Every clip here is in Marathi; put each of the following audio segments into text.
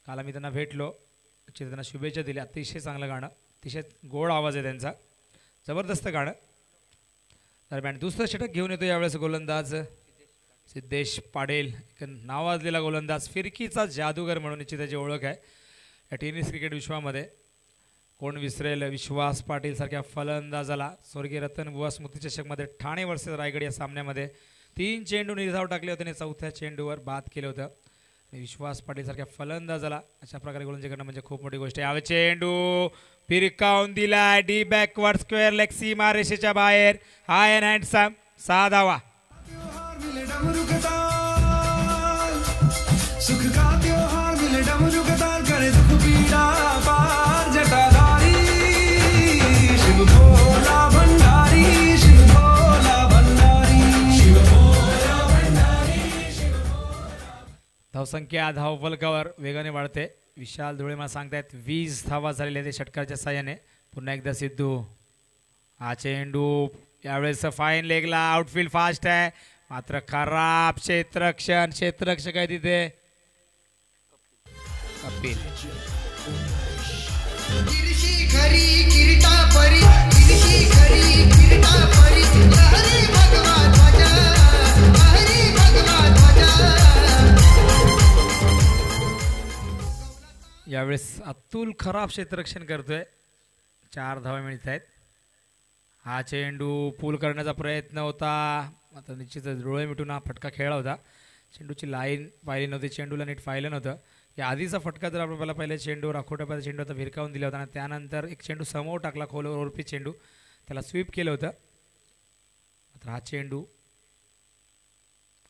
काल आम्ही त्यांना भेटलो, त्यांना शुभेच्छा दिल्या. अतिशय चांगलं गाणं, अतिशय गोड आवाज आहे त्यांचा, जबरदस्त गाणं. दरम्यान दुसरं षटक घेऊन येतो यावेळेस गोलंदाज सिद्धेश पाडेल. एक नावाजलेला गोलंदाज, फिरकीचा जादूगर म्हणून निश्चित त्याची ओळख आहे या टेनिस क्रिकेट विश्वामध्ये. कोण विसरेल विश्वास पाटील सारख्या फलंदाजाला. स्वर्गीय रतनबुवा स्मृती चषकमध्ये ठाणे वर्सेस रायगड या सामन्यामध्ये 3 चेंडू निर्धाव टाकले होते आणि 4थ्या चेंडूवर बाद केलं होतं. विश्वास पाटील सारख्या फलंदाजाला अशा प्रकारे गोलंदाजी करणं म्हणजे खूप मोठी गोष्ट आहे. चेंडू फिरकावून दिला, डी बॅकवर्ड स्क्वेअर लेग सीमा रेषेच्या बाहेर. हाय अँड हँडसम 6 धावा. सुख का त्योहार मिले डमरू का ताल करे दुख पीड़ा पार जटाधारी शिव भोला भंडारी शिव भोला भंडारी शिव भोला भंडारी. धावसंख्या धावफलकावर वेगाने वाढते. विशाल धुळे मला सांगतायत 20 धावा झालेल्या आहेत षटकाच्या साह्याने. पुन्हा एकदा सिद्धू. हा चेंडू यावेळेस फाईन लेगला, आउटफील्ड फास्ट आहे मात्र खराब क्षेत्ररक्षक आहे तिथे. कपिल यावेळेस अतुल खराब क्षेत्ररक्षण करतोय. 4 धावा मिळत आहेत. हा चेंडू पूल करण्याचा प्रयत्न होता आता निश्चितच डोळे मिटून हा फटका खेळला होता. चेंडूची लाईन पाहिली नव्हती, चेंडूला नीट पाहिलं नव्हतं. या आधीचा फटका जर आपल्याला पहिल्या चेंडूवर अखोट्यापर्यंत चेंडू आता भिरकावून दिला होता आणि त्यानंतर एक चेंडू समोर टाकला खोलवर ओरपी चेंडू, त्याला स्वीप केलं होतं. मात्र हा चेंडू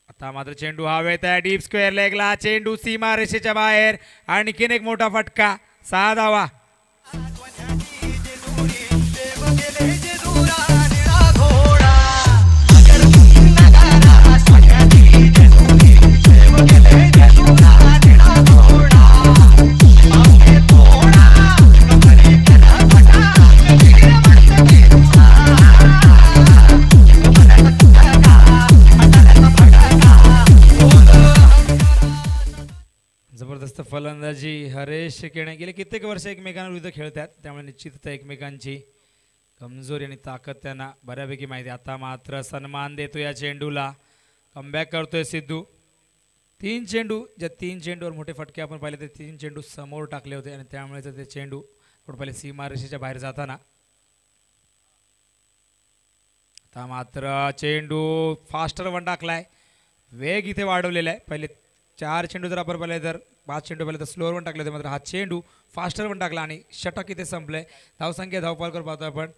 आता मात्र चेंडू हवेत आहे डीप स्क्वेअर लेगला. चेंडू सीमा रेषेच्या बाहेर. आणखीन एक मोठा फटका. 6 धावा. जबरदस्त फलंदाजी हरेश केणे गेले कित्येक वर्ष एकमेकांविरुद्ध खेळतात, त्यामुळे निश्चितच एकमेकांची कमजोरी आणि ताकद त्यांना बऱ्यापैकी माहिती. आता मात्र सन्मान देतो या चेंडूला. कमबॅक करतोय सिद्धू. 3 चेंडू, ज्या 3 चेंडूवर मोठे फटके आपण पाहिले ते 3 चेंडू समोर टाकले होते आणि त्यामुळे ते चेंडू पहिले सीमा रेषेच्या बाहेर जाताना. आता मात्र चेंडू फास्टर वन टाकलाय, वेग इथे वाढवलेला आहे. पहिले 4 चेंडू जर आपण पाहिले तर 5 चेंडू पाहिले तर स्लोअर वन टाकले होते, मात्र हा चेंडू फास्टर वन टाकला आणि षटक इथे संपलंय. धावसंख्या धावपालकर पाहतो आपण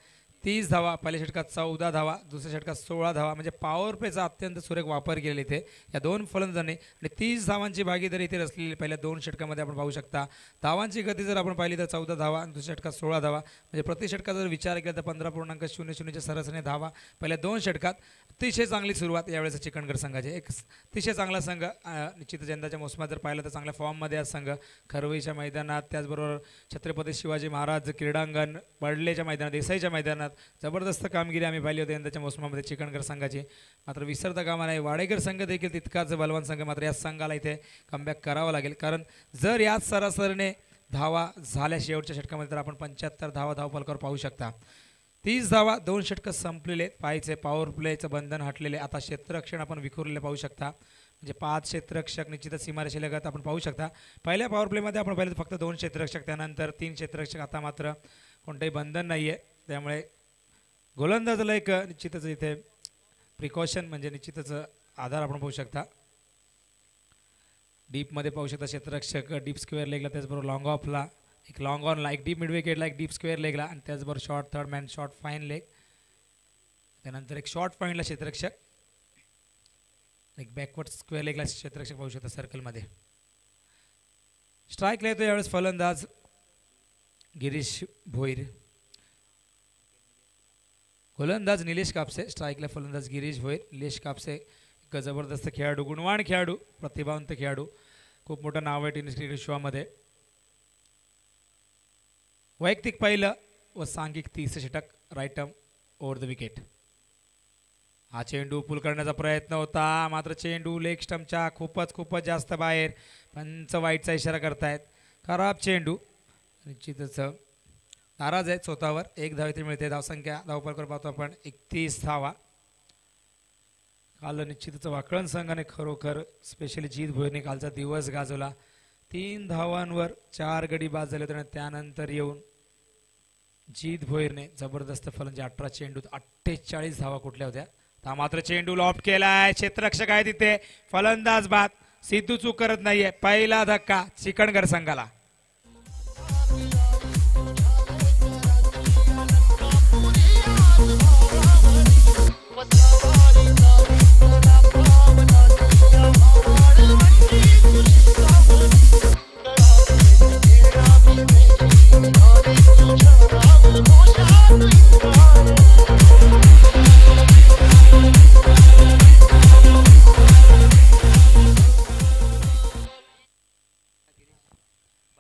30 धावा, पहिल्या षटकात 14 धावा, दुसऱ्या षटकात 16 धावा. म्हणजे पॉवर प्लेचा अत्यंत सुरेख वापर केलेला इथे या 2 फलंदाजांनी आणि 30 धावांची भागीदारी इथे रचलेली पहिल्या 2 षटकामध्ये आपण पाहू शकता. धावांची गती जर आपण पाहिली तर 14 धावा आणि दुसऱ्या षटकात 16 धावा. म्हणजे प्रति षटकाचा जर विचार केला तर 15.00च्या सरासरीने धावा पहिल्या 2 षटकात. अतिशय चांगली सुरुवात यावेळेस चिकणगड संघाची. एक अतिशय चांगला संघ निश्चितच यंदाच्या मोसमात जर पाहिलं तर चांगल्या फॉर्ममध्ये आज संघ. खरवईच्या मैदानात, त्याचबरोबर छत्रपती शिवाजी महाराज क्रीडांगण, बडलेच्या मैदानात, देसाईच्या मैदानात जबरदस्त कामगिरी आम्ही पाहिली होती यंदाच्या मोसमामध्ये चिकणगड संघाची. मात्र विसरता कामा नाही वाडेकर संघ देखील तितकाच बलवान संघ. मात्र या संघाला इथे कमबॅक करावं लागेल, कारण जर याच सरासरीने धावा झाल्या शेवटच्या षटकामध्ये तर आपण 75 धावा धावफलकावर पाहू शकता. 30 धावा, 2 षटकं संपलेले, पाहायचे पॉवर प्लेचं बंधन हटलेले. आता क्षेत्ररक्षण आपण विखुरलेले पाहू शकता. म्हणजे 5 क्षेत्ररक्षक निश्चितच सीमारेषेलगत आपण पाहू शकता. पहिल्या पॉवर प्लेमध्ये आपण पाहिलं फक्त 2 क्षेत्ररक्षक, त्यानंतर 3 क्षेत्ररक्षक. आता मात्र कोणतेही बंधन नाही आहे, त्यामुळे गोलंदाजाला एक निश्चितच इथे प्रिकॉशन म्हणजे निश्चितच आधार आपण पाहू शकता. डीपमध्ये पाहू शकता क्षेत्ररक्षक डीप स्क्वेअर लेगला, त्याचबरोबर लॉंग ऑफला एक लॉंग ऑनला, एक डीप मिड विकेटला, एक डीप स्क्वेअर लेगला आणि त्याचबरोबर short third man, short fine leg, त्यानंतर एक शॉर्ट पॉईंटला क्षेत्ररक्षक, एक बॅकवर्ड स्क्वेअर लेगला क्षेत्ररक्षक पाहू शकता सर्कलमध्ये. स्ट्राईकला येतो यावेळेस फलंदाज गिरीश भोईर, गोलंदाज निलेश कापसे. स्ट्राईकला फलंदाज गिरीश भोईर. निलेश कापसे एक जबरदस्त खेळाडू, गुणवान खेळाडू, प्रतिभावंत खेळाडू, खूप मोठं नाव आहे टेनिस क्रिकेट विश्वामध्ये. वैयक्तिक पहिलं व सांघिक 30 षटक, right arm over the wicket. हा चेंडू पूल करण्याचा प्रयत्न होता, मात्र चेंडू लेग स्टंपच्या खूपच जास्त बाहेर. पंच वाईटचा इशारा करतायत. खराब चेंडू निश्चितच नाराज आहे स्वतःवर. एक धाव इथे मिळते. धावसंख्या धावफलकावर पाहतो आपण 31 धावा. काल निश्चितच वाकळण संघाने खरोखर स्पेशली जीत भोईरने कालचा दिवस गाजवला. 3 धावांवर 4 गडी बाद झाले होते आणि त्यानंतर येऊन जीत भोईरने जबरदस्त फलंदाजी 18 चेंडूत 48 धावा कुठल्या होत्या. हा मात्र चेंडू लॉफ्ट केलाय. क्षेत्ररक्षक आहे तिथे. फलंदाज बाद. सिद्धू चूक करत नाहीये. पहिला धक्का चिकणगर संघाला.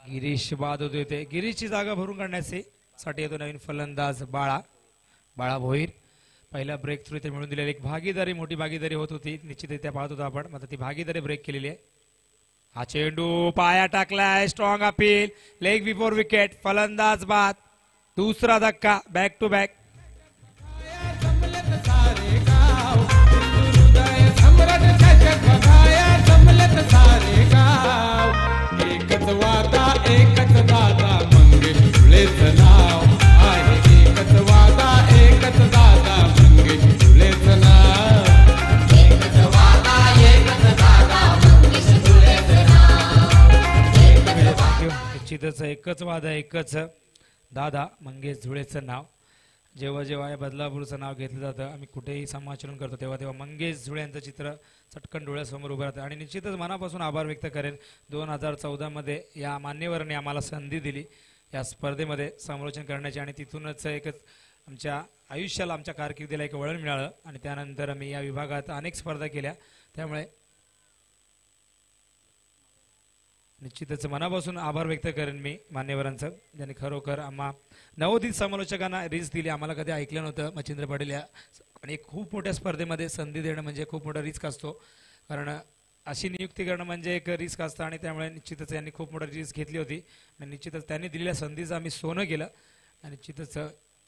गिरीश बाद होते. गिरीशची जागा भरून काढण्यासाठी येतो नवीन फलंदाज बाळा भोईर. पहिला ब्रेक थ्रू इथे मिळून दिलेली एक भागीदारी, मोठी भागीदारी होत होती निश्चितरित्या पाहत होतो आपण. मात्र ती भागीदारी ब्रेक केलेली आहे. हा चेंडू पाया टाकलाय. Strong appeal. Leg before wicket. फलंदाज बाद. दुसरा धक्का बॅक टू बॅक. एकच वादा एकच दादा मंगेश धुळेचं नाव आहे. एकच वादा एकच दादा मंगेश धुळेचं नाव. एकच वादा एकच दादा मंगेश धुळेचं नाव. निश्चितच एकच वादा एकच दादा मंगेश धुळेचं नाव. जेव्हा जेव्हा या बदलापूरचं नाव घेतलं जातं, आम्ही कुठेही समाचरण करतो, तेव्हा तेव्हा मंगेश धुळे यांचं चित्र चटकन डोळ्यासमोर उभं राहतं. आणि निश्चितच मनापासून आभार व्यक्त करेन. 2014मध्ये या मान्यवरांनी आम्हाला संधी दिली या स्पर्धेमध्ये समालोचन करण्याची. आणि तिथूनच एकच आमच्या आयुष्याला, आमच्या कारकिर्दीला एक वळण मिळालं. आणि त्यानंतर आम्ही या विभागात अनेक स्पर्धा केल्या. त्यामुळे निश्चितच मनापासून आभार व्यक्त करेन मी मान्यवरांचं, ज्यांनी खरोखर आम्हा नवोदित समालोचकांना रीच दिली. आम्हाला कधी ऐकलं नव्हतं मच्छिंद्र पाटील या. आणि खूप मोठ्या स्पर्धेमध्ये संधी देणं म्हणजे खूप मोठा रिस्क असतो, कारण अशी नियुक्ती करणं म्हणजे एक रिस्क असतं. आणि त्यामुळे निश्चितच यांनी खूप मोठी रिस्क घेतली होती. आणि निश्चितच त्यांनी दिलेल्या संधीचं आम्ही सोनं केलं. आणि निश्चितच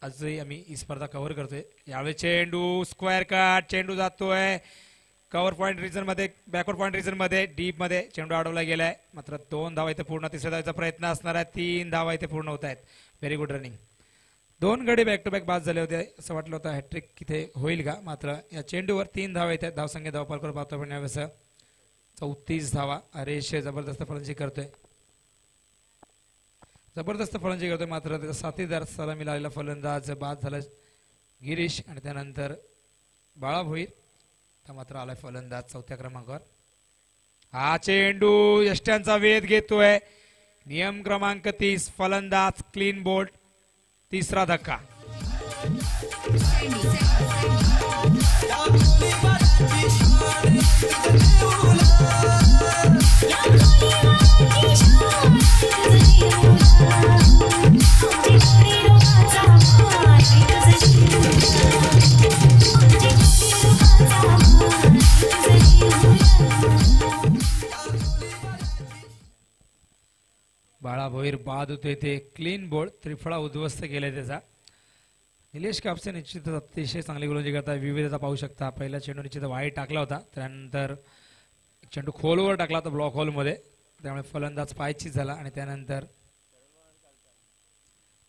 आजही आम्ही ही स्पर्धा कव्हर करतोय. यावेळी चेंडू स्क्वेअर कट. चेंडू जातोय कव्हर पॉईंट रिजन मध्ये, बॅकवर्ड पॉईंट रिजन मध्ये, डीप मध्ये चेंडू अडवला गेलाय. मात्र 2 धावा इथे पूर्ण. तिसऱ्या धावाचा प्रयत्न असणार आहे. 3 धावा इथे पूर्ण होत आहेत. Very good running. 2 गडी बॅक टू बॅक बाद झाले होते. असं वाटलं होतं हॅट्रिक इथे होईल का, मात्र या चेंडूवर 3 धावा येतात. धावसंख्या धावपालकर पाहतो आपण यावेळेस 34 धावा. हरेश जबरदस्त फलंदाजी करतोय. मात्र त्याचा साथीदार सलामी लावलेला फलंदाज बाद झाला गिरीश. आणि त्यानंतर बाळा भोईर मात्र आलाय फलंदाज 4थ्या क्रमांकावर. हा चेंडू यष्ट्यांचा वेध घेतोय. नियम क्रमांक 30 फलंदाज क्लीन बोल्ड. तिसरा धक्का. बाळा भोईर बाद होते ते. Clean bowled. त्रिफळा उद्ध्वस्त केलाय त्याचा. निलेश कापसे निश्चितच अतिशय चांगली गोलंदाजी करतात. विविधता पाहू शकता. पहिला चेंडू निश्चित वाईट टाकला होता, त्यानंतर चेंडू खोलवर टाकला होता ब्लॉक होलमध्ये, त्यामुळे फलंदाज पायचीत झाला. आणि त्यानंतर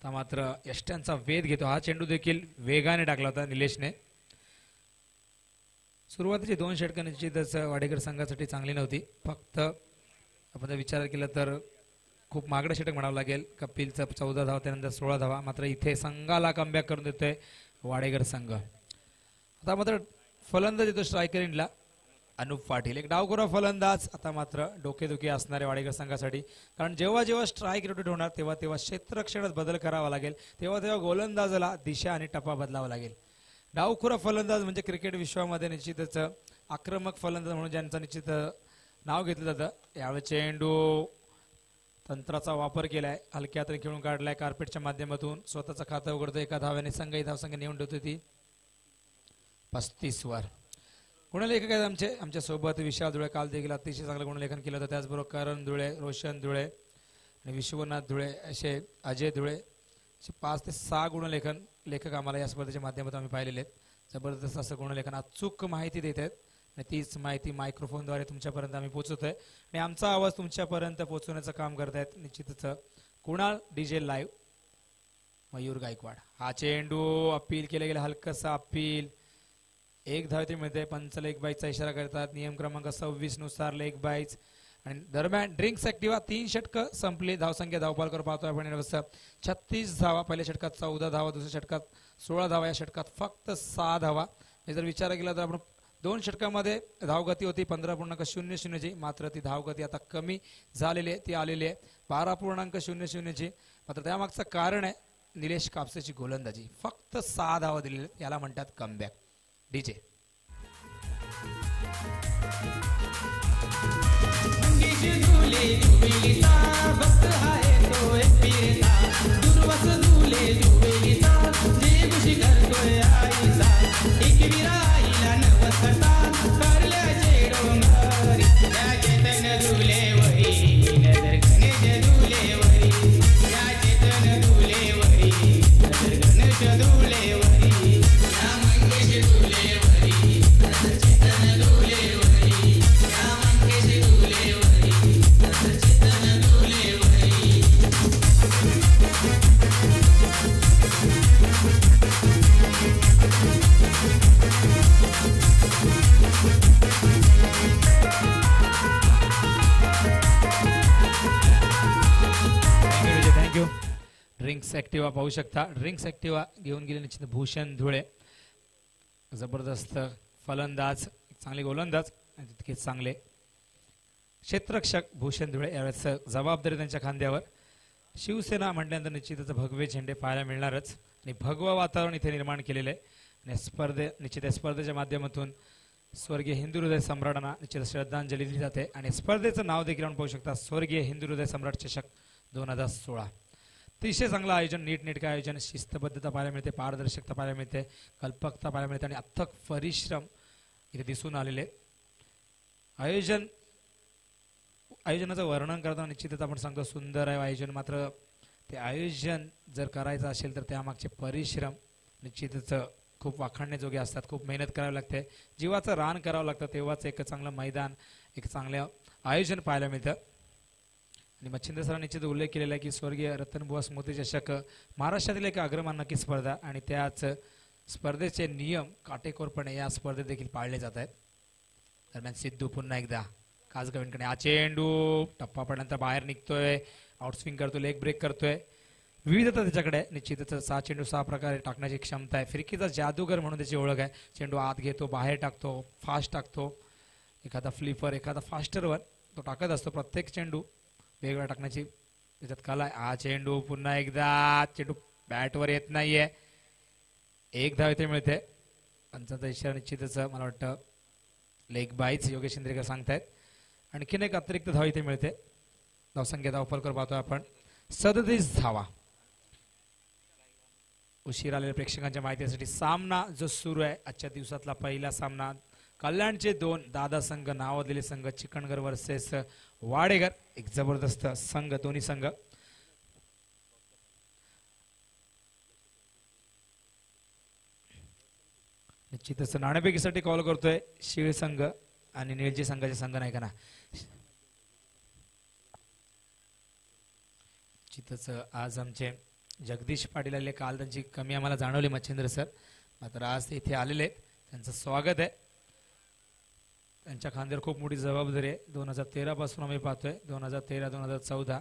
मात्र यष्ट्यांचा वेध घेतो. हा चेंडू देखील वेगाने टाकला होता निलेशने. सुरुवातीची 2 षटकं निश्चितच वाडेकर संघासाठी चांगली नव्हती. फक्त आपण जर विचार केला तर खूप मागडं षटक म्हणावं लागेल. कपिलचं 14 धावा, त्यानंतर 16 धावा. मात्र इथे संघाला कमबॅक करून देतोय वाडेकर संघ. आता मात्र फलंदाज येतो स्ट्रायकर इंडला अनुप पाटील. एक डावखोरा फलंदाज. आता मात्र डोकेदुखी असणारे वाडेकर संघासाठी, कारण जेव्हा जेव्हा स्ट्राईक रोटेट होणार तेव्हा तेव्हा क्षेत्ररक्षणात बदल करावा लागेल. तेव्हा तेव्हा गोलंदाजाला दिशा आणि टप्पा बदलावा लागेल. डावखोरा फलंदाज म्हणजे क्रिकेट विश्वामध्ये निश्चितच आक्रमक फलंदाज म्हणून ज्यांचं निश्चित नाव घेतलं जातं. यावेळी चेंडू तंत्राचा वापर केलाय. हलक्या हाताने खेळून काढलाय. कार्पेटच्या माध्यमातून स्वतःचं खातं उघडतो. एका धाव्याने धावसंख्या नेऊन ठेवतो ती 35 वर. गुणलेखक आहेत आमच्या सोबत विशाल धुळे. काल देखील अतिशय चांगलं गुणलेखन केलं होतं. त्याचबरोबर करण धुळे, रोशन धुळे, आणि विश्वनाथ धुळे असे अजय धुळे असे 5 ते 6 लेखक आम्हाला या स्पर्धेच्या माध्यमातून आम्ही पाहिलेले आहेत. जबरदस्त असं गुणलेखन अचूक माहिती देत आहेत आणि तीच माहिती मायक्रोफोनद्वारे तुमच्यापर्यंत आम्ही पोहोचवतोय आणि आमचा आवाज तुमच्यापर्यंत पोहोचवण्याचं काम करतायत निश्चितच कुणाल डीजे लाईव्ह मयूर गायकवाड. हा चेंडू अपील केलं गेलं, हलकसा अपील. 1 धाव इथे मिळते. पंच लेग बाईचा इशारा करतात. नियम क्रमांक 26 नुसार लेग बाईच आणि दरम्यान ड्रिंक्स ॲक्टिव्हा 3 षटकं संपली. धावसंख्या धावपालकर पाहतोय आपण 36 धावा. पहिल्या षटकात 14 धावा, दुसऱ्या षटकात 16 धावा, या षटकात फक्त 6 धावा. जर विचार केला तर आपण 2 षटकामध्ये धावगती होती 15.00 ची, मात्र ती धावगती आता कमी झालेली आहे, ती आलेली आहे 12.00 ची. मात्र त्यामागचं कारण आहे निलेश कापसेची गोलंदाजी. फक्त 6 धावा दिलेल्या, याला म्हणतात कमबॅक. डीजे ड्रिंक्स ॲक्टिव्हा पाहू शकता. ड्रिंक्स ॲक्टिव्हा घेऊन गेले निश्चित भूषण धुळे. जबरदस्त फलंदाज, चांगले गोलंदाज आणि तितकेच चांगले क्षेत्ररक्षक भूषण धुळे. यावेळेस जबाबदारी त्यांच्या खांद्यावर. शिवसेना म्हटल्यानंतर निश्चितच भगवे झेंडे पाहायला मिळणारच आणि भगवं वातावरण इथे निर्माण केलेलं आहे आणि निश्चित स्पर्धेच्या माध्यमातून स्वर्गीय हिंदू हृदय सम्राटांना निश्चित श्रद्धांजली दिली जाते आणि स्पर्धेचं नाव देखील आपण पाहू शकता, स्वर्गीय हिंदू हृदय सम्राट चषक 2016. अतिशय चांगलं आयोजन, नीटनेटकं आयोजन, शिस्तबद्धता पाहायला मिळते, पारदर्शकता पाहायला मिळते, कल्पकता पाहायला मिळते आणि अथक परिश्रम इथे दिसून आलेले. आयोजनाचं वर्णन करताना निश्चितच आपण सांगतो सुंदर आहे आयोजन, मात्र ते आयोजन जर करायचं असेल तर त्यामागचे परिश्रम निश्चितच खूप वाखाणण्याजोगे असतात. खूप मेहनत करावी लागते, जीवाचं रान करावं लागतं, तेव्हाच एक चांगलं मैदान, एक चांगलं आयोजन पाहायला मिळतं. आणि मच्छिंद्र सरांनी निश्चित उल्लेख केलेला आहे की स्वर्गीय रतनबुवा स्मृती चषक महाराष्ट्रातील एक अग्रमानांकी स्पर्धा आणि त्याच स्पर्धेचे नियम काटेकोरपणे या स्पर्धेत देखील पाळले जात आहेत. दरम्यान सिद्धू पुन्हा एकदा काजगवींकडे. हा चेंडू टप्पा पडल्यानंतर बाहेर निघतोय, आउटस्विंग करतोय, लेग ब्रेक करतोय, विविधता त्याच्याकडे. निश्चितच 6 चेंडू 6 प्रकारे टाकण्याची क्षमता आहे. फिरकीचा जादूगर म्हणून त्याची ओळख आहे. चेंडू आत घेतो, बाहेर टाकतो, फास्ट टाकतो, एखादा फ्लिपर, एखादा फास्टर वन तो टाकत असतो. प्रत्येक चेंडू वेगळा टाकण्याची त्याच्यात कला आहे. हा चेंडू पुन्हा एकदा, चेंडू बॅटवर येत नाहीये, 1 धाव इथे मिळते. पंचाचा इशारा निश्चितच मला वाटतं लेग बाईच योगेश इंद्रेकर सांगतायत. आणखीन एक अतिरिक्त धाव इथे मिळते. धावसंख्या धावफलकर पाहतोय आपण 37 धावा. उशीर आलेल्या प्रेक्षकांच्या माहितीसाठी सामना जो सुरू आहे आजच्या दिवसातला पहिला सामना, कल्याणचे 2 दादा संघ नावाजलेले संघ, चिकणगर वर्सेस वाडेगर. एक जबरदस्त संघ, दोन्ही संघ. निश्चितच नाणेफेकीसाठी कॉल करतोय शिळ संघ आणि निळजी संघाचे संघ नाही का ना. निश्चितच आज आमचे जगदीश पाटील आले, काल त्यांची कमी आम्हाला जाणवली मच्छिंद्र सर, मात्र आज इथे आलेले, त्यांचं स्वागत आहे. त्यांच्या खांद्यावर खूप मोठी जबाबदारी आहे. 2013 पासून आम्ही पाहतोय, 2013 2014,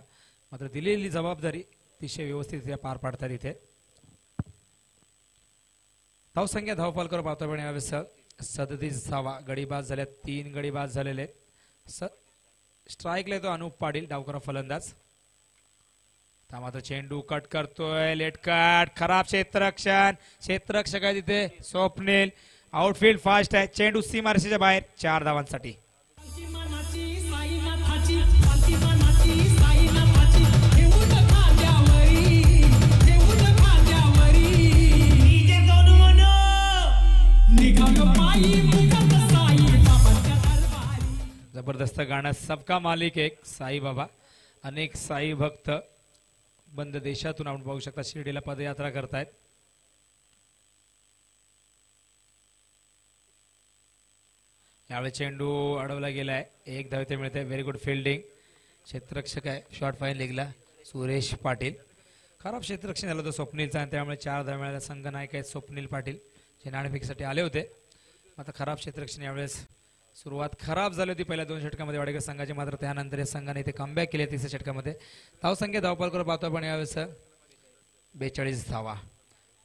मात्र दिलेली जबाबदारी अतिशय व्यवस्थित पार पाडतात इथे. धावसंख्या धावपालकर पाहतोय पण यावेळेस 37 धावा. गडीबाज झाल्या, 3 गडीबाज झालेले. स्ट्राईकला तो अनुप पाटील, डावकरा फलंदाज. मात्र चेंडू कट करतोय, लेट कट, खराब क्षेत्ररक्षक आहे तिथे स्वप्नील. आउटफील्ड फास्ट आहे, चेंडू सीमारेषेच्या बाहेर, 4 धावांसाठी. जबरदस्त गाणं सबका मालिक एक साई बाबा अनेक साई भक्त बंद देशातून आपण पाहू शकता शिर्डीला पदयात्रा करतायत. यावेळी चेंडू अडवला गेलाय. एक धाव इथे मिळते. Very good fielding. क्षेत्ररक्षक आहे शॉर्ट फाईन लेगला सुरेश पाटील. खराब क्षेत्ररक्षण झालं होतं स्वप्नीलचा आणि त्यामुळे 4 धाव मिळाल्या. संघ नायक आहेत स्वप्नील पाटील जे नाणेफेकीसाठी आले होते. आता खराब क्षेत्ररक्षण यावेळेस सुरुवात खराब झाली होती पहिल्या 2 षटकामध्ये वाडेकर संघाची. मात्र त्यानंतर या संघाने इथे कमबॅक केले 3ऱ्या षटकामध्ये. धावसंख्या धावपालकर पाहतो आपण यावेळेस 42 धावा.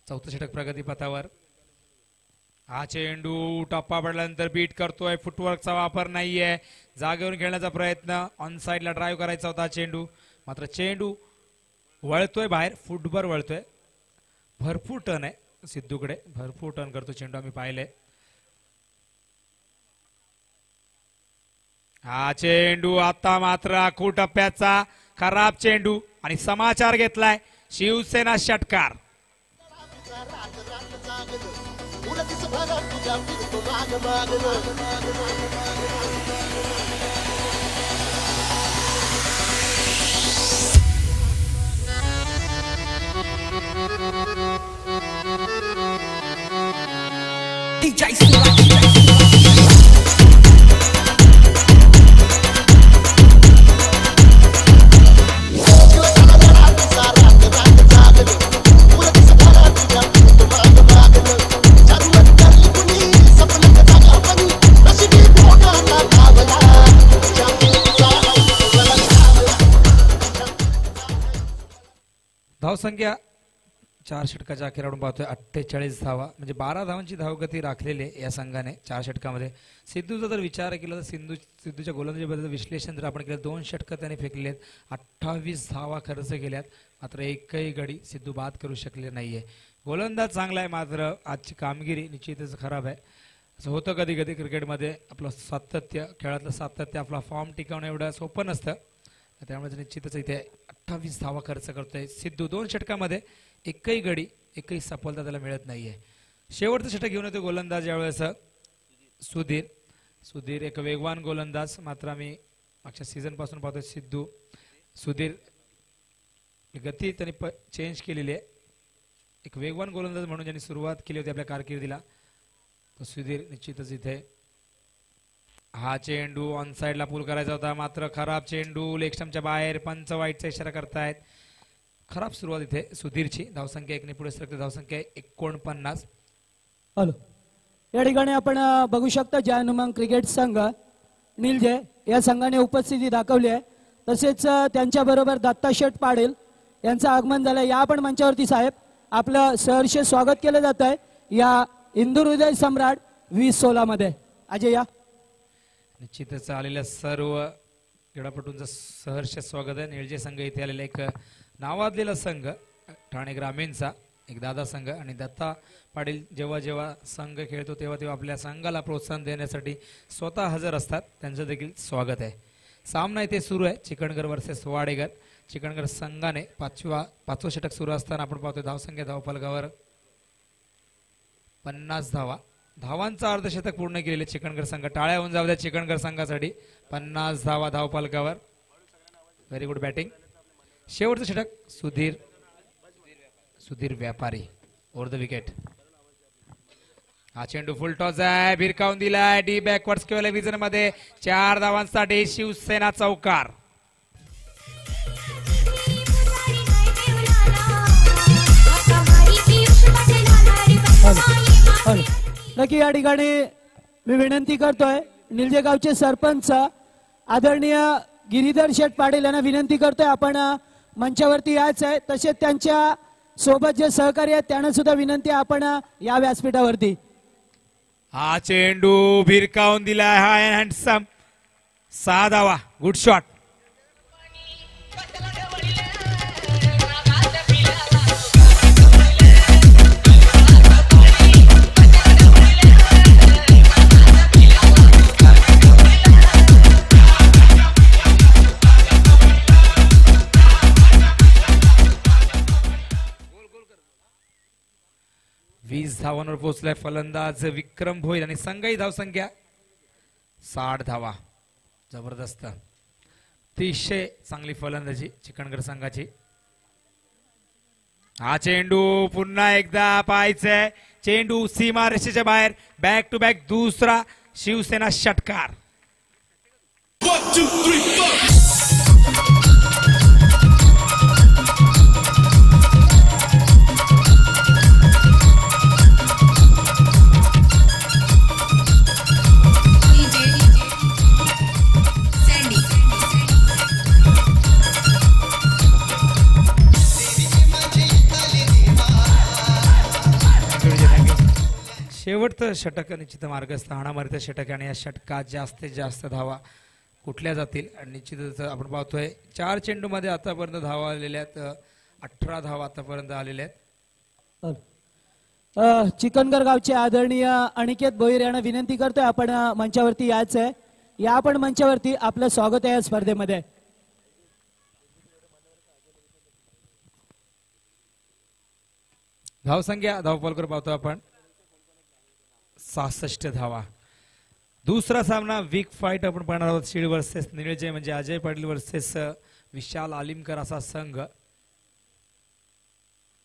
4थं षटक प्रगतीपथावर. हा चेंडू टप्पा पडल्यानंतर बीट करतोय. फुटवर्कचा वापर नाहीये. जागेवरून खेळण्याचा प्रयत्न. ऑन साइडला ड्राईव्ह करायचा होता चेंडू. मात्र चेंडू वळतोय बाहेर. फुटभर वळतोय. भरपूर टर्न आहे सिद्धूकडे. भरपूर टर्न करतो चेंडू आम्ही पाहिले. हा चेंडू आता मात्र आखू टप्प्याचा खराब चेंडू आणि समाचार घेतलाय शिवसेना षटकार. धावसंख्या 4 षटकाच्या अखेर आपण पाहतोय 48 धावा म्हणजे 12 धावांची धावगती राखलेली आहे या संघाने 4 षटकामध्ये. सिद्धूचा जर विचार केला तर सिद्धूच्या गोलंदाजीबद्दल विश्लेषण जर आपण केलं 2 षटकं त्याने फेकलेले आहेत. 28 धावा खर्च केल्यात. मात्र एकही गडी सिद्धू बाद करू शकले नाहीये. गोलंदाज चांगला आहे मात्र आजची कामगिरी निश्चितच खराब आहे. असं होतं कधी कधी क्रिकेटमध्ये. आपलं सातत्य खेळातलं सातत्य आपला फॉर्म टिकवणं एवढं सोपं नसतं. त्यामुळे निश्चितच इथे 28 धावा खर्च करतोय सिद्धू. 2 षटकामध्ये एकही गडी एकही सफलता त्याला मिळत नाहीये. शेवटचं षटक घेऊन येतो गोलंदाज यावेळेस सुधीर एक वेगवान गोलंदाज. मात्र आम्ही मागच्या सीझन पासून पाहतोय सुधीर गती त्यांनी चेंज केलेली आहे. एक वेगवान गोलंदाज म्हणून ज्यांनी सुरुवात केली होती आपल्या कारकिर्दीला तो सुधीर निश्चितच इथे. हा चेंडू ऑन साइडला पूल करायचा होता मात्र खराब चेंडू लेग स्टंपच्या बाहेर. पंच वाईटचा इशारा करतायत. खराब सुरुवात इथे सुधीरची. धावसंख्या 1 ने पुढे सरकते. धावसंख्या 49. हॅलो या ठिकाणी आपण बघू शकता जय हनुमान क्रिकेट संघ निलजे या संघाने उपस्थिती दाखवली आहे. तसेच त्यांच्या बरोबर दत्ता शेठ पाटील यांचं आगमन झालं. या आपण मंचावरती साहेब आपलं सहर्ष स्वागत केलं जात आहे या इंदूर हृदय सम्राट 2016 मध्ये. अजय या. निश्चितच आलेल्या सर्व क्रीडापटूंचं सहर्ष स्वागत आहे. निळजे संघ इथे आलेला एक नावाजलेला संघ ठाणे ग्रामीणचा एक दादा संघ आणि दत्ता पाटील जेव्हा जेव्हा संघ खेळतो तेव्हा तेव्हा आपल्या संघाला प्रोत्साहन देण्यासाठी स्वतः हजर असतात. त्यांचं देखील स्वागत आहे. सामना इथे सुरू आहे चिकणगर वर्सेस वाडेकर. चिकणगर संघाने 5वं षटक सुरू असताना आपण पाहतोय धावसंख्या धावफलकावर 50 धावा. धावांचा अर्धशतक पूर्ण केलेले चिकणगर संघ. टाळ्या होऊन जाऊ द्या चिकणगर संघासाठी. 50 धावा धावफलकावर. Very good batting. शेवटचं षटक सुधीर व्यापारी ओव्हर द विकेट. हा चेंडू फुल टॉस आहे. भिरकावून दिलाय डी बॅकवर्ड्स केवळ विजन मध्ये. 4 धावांसाठी शिवसेना चौकार. नक्की या ठिकाणी मी विनंती करतोय निलजे गावचे सरपंच आदरणीय गिरीधर शेठ पाटील यांना विनंती करतोय आपण मंचावरती यायचं आहे. तसेच त्यांच्या सोबत जे सहकारी आहेत त्यांना सुद्धा विनंती आपण या व्यासपीठावरती. हा चेंडू भिरकावून दिलाय. हा हँडसम 6 धावा. Good shot. धावांवर पोहोचलाय फलंदाज विक्रम भोईर आणि संघाची धावसंख्या 60 धावा. जबरदस्त. अतिशय चांगली फलंदाजी चिकणगड संघाची. हा चेंडू पुन्हा एकदा पाहायचंय. चेंडू सीमा रेषेच्या बाहेर. बॅक टू बॅक दुसरा शिवसेना षटकार. शेवटचं षटक निश्चित मार्गस्थ हाणामारीचं षटक आणि या षटकात जास्तीत जास्त धावा कुठल्या जातील आणि निश्चितच आपण पाहतोय 4 चेंडूमध्ये आतापर्यंत धावा आलेल्या आहेत. 18 धावा आतापर्यंत आलेल्या आहेत. चिकनगर गावचे आदरणीय अनिकेत भोईर यांना विनंती करतोय आपण मंचावरती यायचं आहे. या आपण मंचावरती आपलं स्वागत आहे या स्पर्धेमध्ये. धावसंख्या धावपालकर पाहतो आपण 66 धावा. दुसरा सामना वीक फाईट आपण पाहणार आहोत. शिळ वर्सेस निळजे म्हणजे अजय पाटील वर्सेस विशाल आलिमकर असा संघ.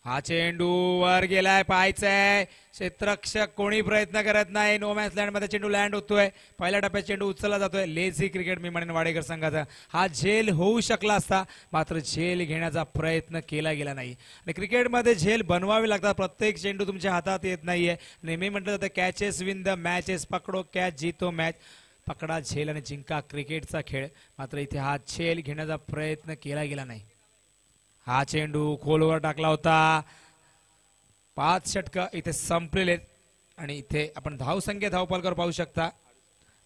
हा चेंडू वर गेलाय. पाहायचंय क्षेत्ररक्षक कोणी प्रयत्न करत नाही. नो मॅच लँड मध्ये चेंडू लँड होतोय. पहिल्या टप्प्यात चेंडू उचलला जातोय. लेझी क्रिकेट मी म्हणेन वाडेकर संघाचा. हा झेल होऊ शकला असता मात्र झेल घेण्याचा प्रयत्न केला गेला नाही. आणि क्रिकेटमध्ये झेल बनवावे लागतात. प्रत्येक चेंडू तुमच्या हातात येत नाहीये. नेहमी म्हटलं जातं कॅचेस विन द मॅचेस. पकडो कॅच जीतो मॅच. पकडा झेल आणि जिंका क्रिकेटचा खेळ. मात्र इथे हा झेल घेण्याचा प्रयत्न केला गेला नाही. हा चेंडू खोलवर टाकला होता. 5 षटक इथे संपलेले आणि इथे आपण धावसंख्या धावपालकर पाहू शकता.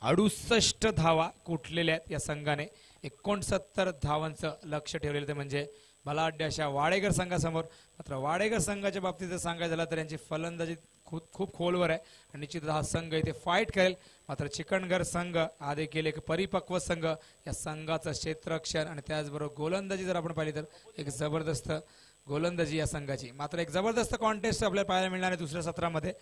68 धावा कुठलेल्या आहेत या संघाने. 69 धावांचं लक्ष ठेवलेलं ते म्हणजे बलाढ्य अशा वाडेकर संघासमोर. मात्र वाडेकर संघाच्या बाबतीत जर सांगायचं झालं तर यांची फलंदाजी खूप खोलवर आहे आणि निश्चित हा संघ इथे फाईट करेल. मात्र चिकणगर संघ हा देखील एक परिपक्व संघ. या संघाचं क्षेत्ररक्षण आणि त्याचबरोबर गोलंदाजी जर आपण पाहिली तर एक जबरदस्त गोलंदाजी या संघाची. मात्र एक जबरदस्त कॉन्टेस्ट आपल्याला पाहायला मिळणार आहे दुसऱ्या सत्रामध्ये.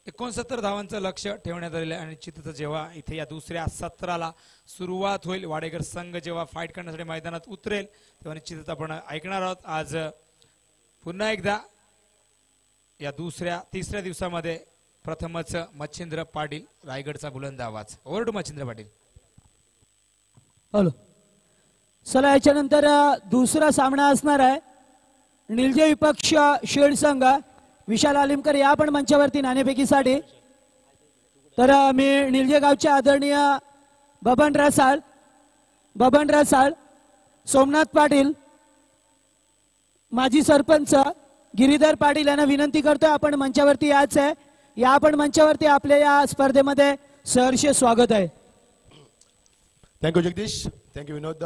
69 धावांचं लक्ष ठेवण्यात आलेलं आहे आणि निश्चितच जेव्हा इथे या दुसऱ्या सत्राला सुरुवात होईल वाडेकर संघ जेव्हा फाईट करण्यासाठी मैदानात उतरेल तेव्हा निश्चितच आपण ऐकणार आहोत. आज पुन्हा एकदा या तिसऱ्या दिवसामध्ये प्रथमच मच्छिंद्र पाटील रायगडचा बुलंद आवाज. Over to Machhindra Patil. Hello. चला याच्यानंतर दुसरा सामना असणार आहे. निलजे विपक्ष शिळ संघ. विशाल आलिमकर या पण मंचावरती नाणेफेकीसाठी. तर मी निलजे गावचे आदरणीय बबन रसाळ, सोमनाथ पाटील, माजी सरपंच गिरीधर पाटील यांना विनंती करतोय आपण मंचावरती यायचं आहे. या आपण मंचावरती आपल्या या स्पर्धेमध्ये सहर्ष स्वागत आहे. थँक्यू जगदीश. थँक्यू विनोद.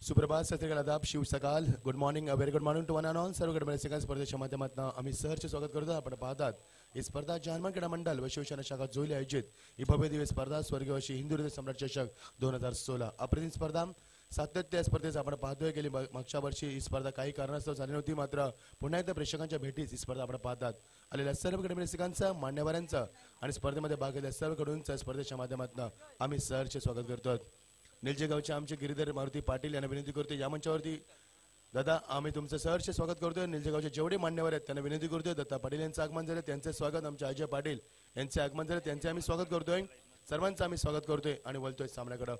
सुप्रभात, सत्यकाल, आदाब, शिव सकाल. Good morning, very good morning to one and all. सर्व गडबड स्पर्धेच्या माध्यमातून आम्ही सहर्ष स्वागत करतो. आपण पाहतात ही स्पर्धा जहानमान क्रीडा मंडळ व शिवसेना शाखा जोली आयोजित ही भव्य दिव्य स्पर्धा स्वर्गीय श्री हिंदू हृदय सम्राट चषक 2016 अप्रतिम स्पर्धा. सातत्य या स्पर्धेचं आपण पाहतोय. गेली मागच्या वर्षी ही स्पर्धा काही कारणास्तव झाली नव्हती. मात्र पुन्हा एकदा प्रेक्षकांच्या भेटीस ही स्पर्धा आपण पाहतात. आलेल्या सर्व गडबड रसिकांचं, मान्यवरांचं आणि स्पर्धेमध्ये भाग घेतलेल्या सर्वकडूनच स्पर्धेच्या माध्यमातून आम्ही सहर्ष स्वागत करतो. निलजे गावचे आमचे गिरीधर मारुती पाटील यांना विनंती करतोय या मंचावरती. दादा, आम्ही तुमचं सहर्ष स्वागत करतोय. निलजे गावचे जेवढे मान्यवर आहेत त्यांना विनंती करतोय. दत्ता पाटील यांचं आगमन झालं त्यांचे स्वागत. आमचे अजय पाटील यांचे आगमन झालं त्यांचे आम्ही स्वागत करतोय. सर्वांचं आम्ही स्वागत करतोय आणि बोलतोय सामन्याकडे.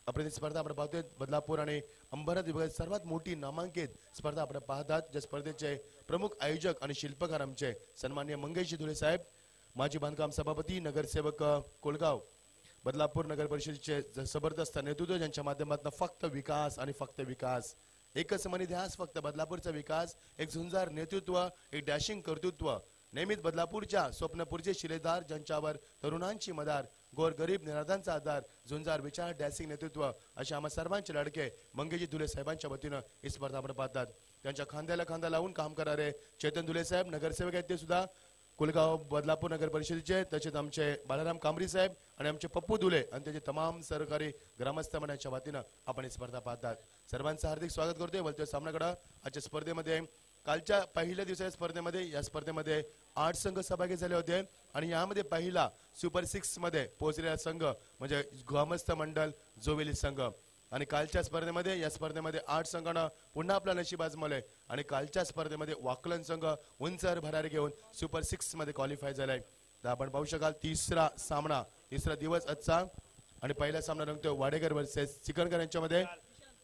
अप्रतिम स्पर्धा आपण पाहतोय. बदलापूर आणि अंबरनाथ विभागात सर्वात मोठी नामांकित स्पर्धा आपण पाहतात. ज्या स्पर्धेचे प्रमुख आयोजक आणि शिल्पकार आमचे सन्माननीय मंगेश धुळे साहेब, माजी बांधकाम सभापती, नगरसेवक कोलगाव, बदलापूर नगर परिषदेचे जबरदस्त नेतृत्व ज्यांच्या माध्यमातून फक्त विकास आणि फक्त विकास. एकच म्हणी ध्यास फक्त बदलापूरचा विकास. एक झुंजार नेतृत्व, एक डॅशिंग कर्तृत्व. नेहमीच बदलापूरच्या स्वप्नपूरचे शिलेदार ज्यांच्यावर तरुणांची मदार, गोरगरीब निराधांचा आधार, झुंजार विचार, डॅशिंग नेतृत्व अशा आम्हा सर्वांचे लाडके मंगेजी धुले साहेबांच्या वतीनं ही स्पर्धा आपण पाहतात. त्यांच्या खांद्याला खांदा लावून काम करणारे चेतन धुले साहेब नगरसेवक आहेत ते सुद्धा कुलगाव बदलापूर नगर परिषदेचे. तसेच आमचे बालाराम कांबरी साहेब आणि आमचे पप्पू धुले आणि त्याचे तमाम सहकारी ग्रामस्थ मंडळाच्या वतीनं आपण ही स्पर्धा पाहतात. सर्वांचं हार्दिक स्वागत करतोय. बोलतोय सामन्याकडे. आजच्या स्पर्धेमध्ये कालच्या पहिल्या दिवसाच्या स्पर्धेमध्ये या स्पर्धेमध्ये 8 संघ सहभागी झाले होते आणि यामध्ये पहिला सुपर 6 मध्ये पोहोचलेला संघ म्हणजे ग्रामस्थ मंडळ जोवेली संघ. आणि कालच्या स्पर्धेमध्ये या स्पर्धेमध्ये 8 संघानं पुन्हा आपला नशीब आजमावलंय आणि कालच्या स्पर्धेमध्ये वाकलन संघ उंचर भरारी घेऊन सुपर 6 मध्ये क्वालिफाय झालाय. तर आपण पाहू शकाल तिसरा दिवस आजचा आणि पहिला सामना रंगतोय वाडेकर वर्सेस चिकनकर यांच्यामध्ये.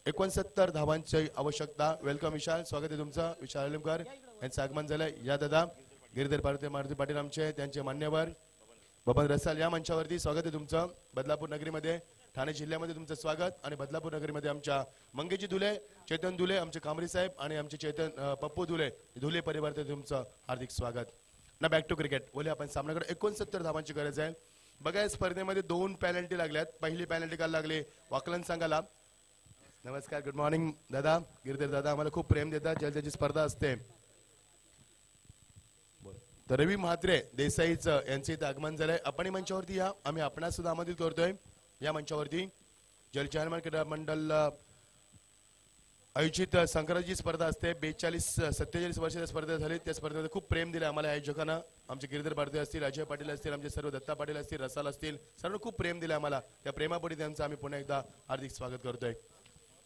69 धावांची आवश्यकता. वेलकम विशाल, स्वागत आहे तुमचं. विशाल अलिमकर यांचं आगमन झालंय. या दादा गिरीधर मारुती पाटील आमचे त्यांचे मान्यवर बबन रसाल या मंचावरती स्वागत आहे तुमचं. बदलापूर नगरीमध्ये ठाणे जिल्ह्यामध्ये तुमचं स्वागत आणि बदलापूर नगरीमध्ये आमच्या मंगेजी दुले, चेतन दुले, आमचे कामरी साहेब आणि आमचे चेतन पप्पू दुले परिवारात तुमचं हार्दिक स्वागत. ना बॅक टू क्रिकेट बोलूया आपण सामन्याकडे. 69 धावांची गरज आहे. बघा या स्पर्धेमध्ये 2 पेनल्टी लागल्यात. पहिली पेनल्टी काल लागली वाकलन संघाला. नमस्कार, गुड मॉर्निंग दादा. गिरधर दादा आम्हाला खूप प्रेम देतात ज्याची त्याची स्पर्धा असते. तर रवी म्हात्रे देसाईचं यांचे इथे आगमन झालंय. आपण मंचावरती या, आम्ही आपणास सुद्धा आमंत्रित करतोय या मंचावरती. जलचार्मन क्रीडा मंडळ आयोजित संक्रांतीची स्पर्धा असते. 42-47 वर्षाच्या स्पर्धा झाली. त्या स्पर्धेमध्ये खूप प्रेम दिले आम्हाला आयोजकांना. आमचे गिरीधर भारती असतील, अजय पाटील असतील, आमचे सर्व दत्ता पाटील असतील, रसाल असतील, सर्व खूप प्रेम दिले आम्हाला. त्या प्रेमापोटी त्यांचं आम्ही पुन्हा एकदा हार्दिक स्वागत करतोय.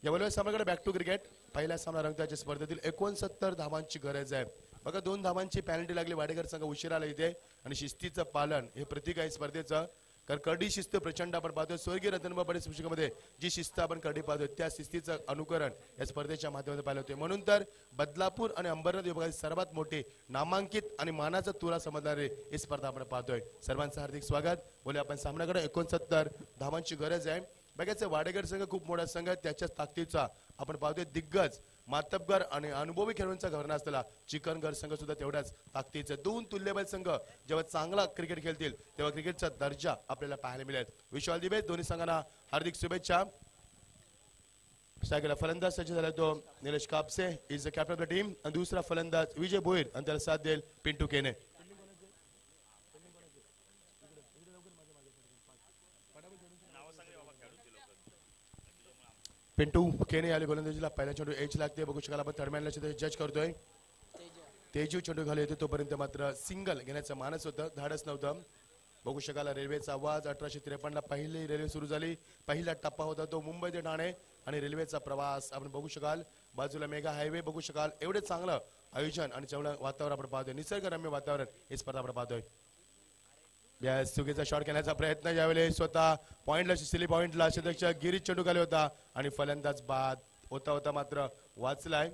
या बोलूया सामन्याकडे. Back to cricket. पहिला सामना रंगताच्या स्पर्धेतील 69 धावांची गरज आहे. बघा 2 धावांची पेनल्टी लागली. वाडेकर संघ उशिरा आला इथे आणि शिस्तीचं पालन हे प्रतीक आहे स्पर्धेचं. कारण करडी शिस्त प्रचंड आपण पाहतोय. स्वर्गीय रतनबा पाटील स्मृतिमध्ये जी शिस्त आपण करडी पाहतोय त्या शिस्तीचं अनुकरण या स्पर्धेच्या माध्यमातून पाहिलं होते. म्हणून तर बदलापूर आणि अंबरनाथ विभागातील सर्वात मोठी नामांकित आणि मानाचा तुरा समजणारे ही स्पर्धा आपण पाहतोय. सर्वांचं हार्दिक स्वागत. बोले आपण सामन्याकडे. 69 धावांची गरज आहे. बघायचं वाडेकर संघ खूप मोठा संघ आहे. त्याच्याच ताकदीचा आपण पाहतोय दिग्गज मातबगर आणि अनुभवी खेळाडूंचा घराणा असलेला चिकनगर संघ सुद्धा तेवढ्याच ताकदीचे. 2 तुल्यबल संघ जेव्हा चांगला क्रिकेट खेळतील तेव्हा क्रिकेटचा दर्जा आपल्याला पाहायला मिळेल. विशाल दिबे दोन्ही संघांना हार्दिक शुभेच्छा. गेला फलंदाज सज्ज झाला तो Nilesh Kapse is the captain of the team आणि दुसरा फलंदाज विजय भोईर आणि त्याला साथ देईल पिंटू केने. पिंटू केने आले गोलंदाजीला. पहिला चेंडू एच लागते. बघू शकाल आपण थर्ड मॅनला जज करतोय. तेजू चेंडू खाली येतो तोपर्यंत मात्र सिंगल घेण्याचं मानस होतं, धाडस नव्हतं. बघू शकाल रेल्वेचा आवाज. 1853 ला पहिली रेल्वे सुरू झाली. पहिला टप्पा होता तो मुंबई ते ठाणे आणि रेल्वेचा प्रवास आपण बघू शकाल. बाजूला मेगा हायवे बघू शकाल. एवढे चांगलं आयोजन आणि चांगलं वातावरण आपण पाहतोय. निसर्गरम्य वातावरण ही स्पर्धा आपण पाहतोय. चुकीचा शॉट खेळण्याचा प्रयत्न यावेळी स्वतः पॉइंटला सिली पॉइंटला क्षेत्ररक्षक गिरीश चेंडू खाली होता आणि फलंदाज बाद होता मात्र वाचलाय.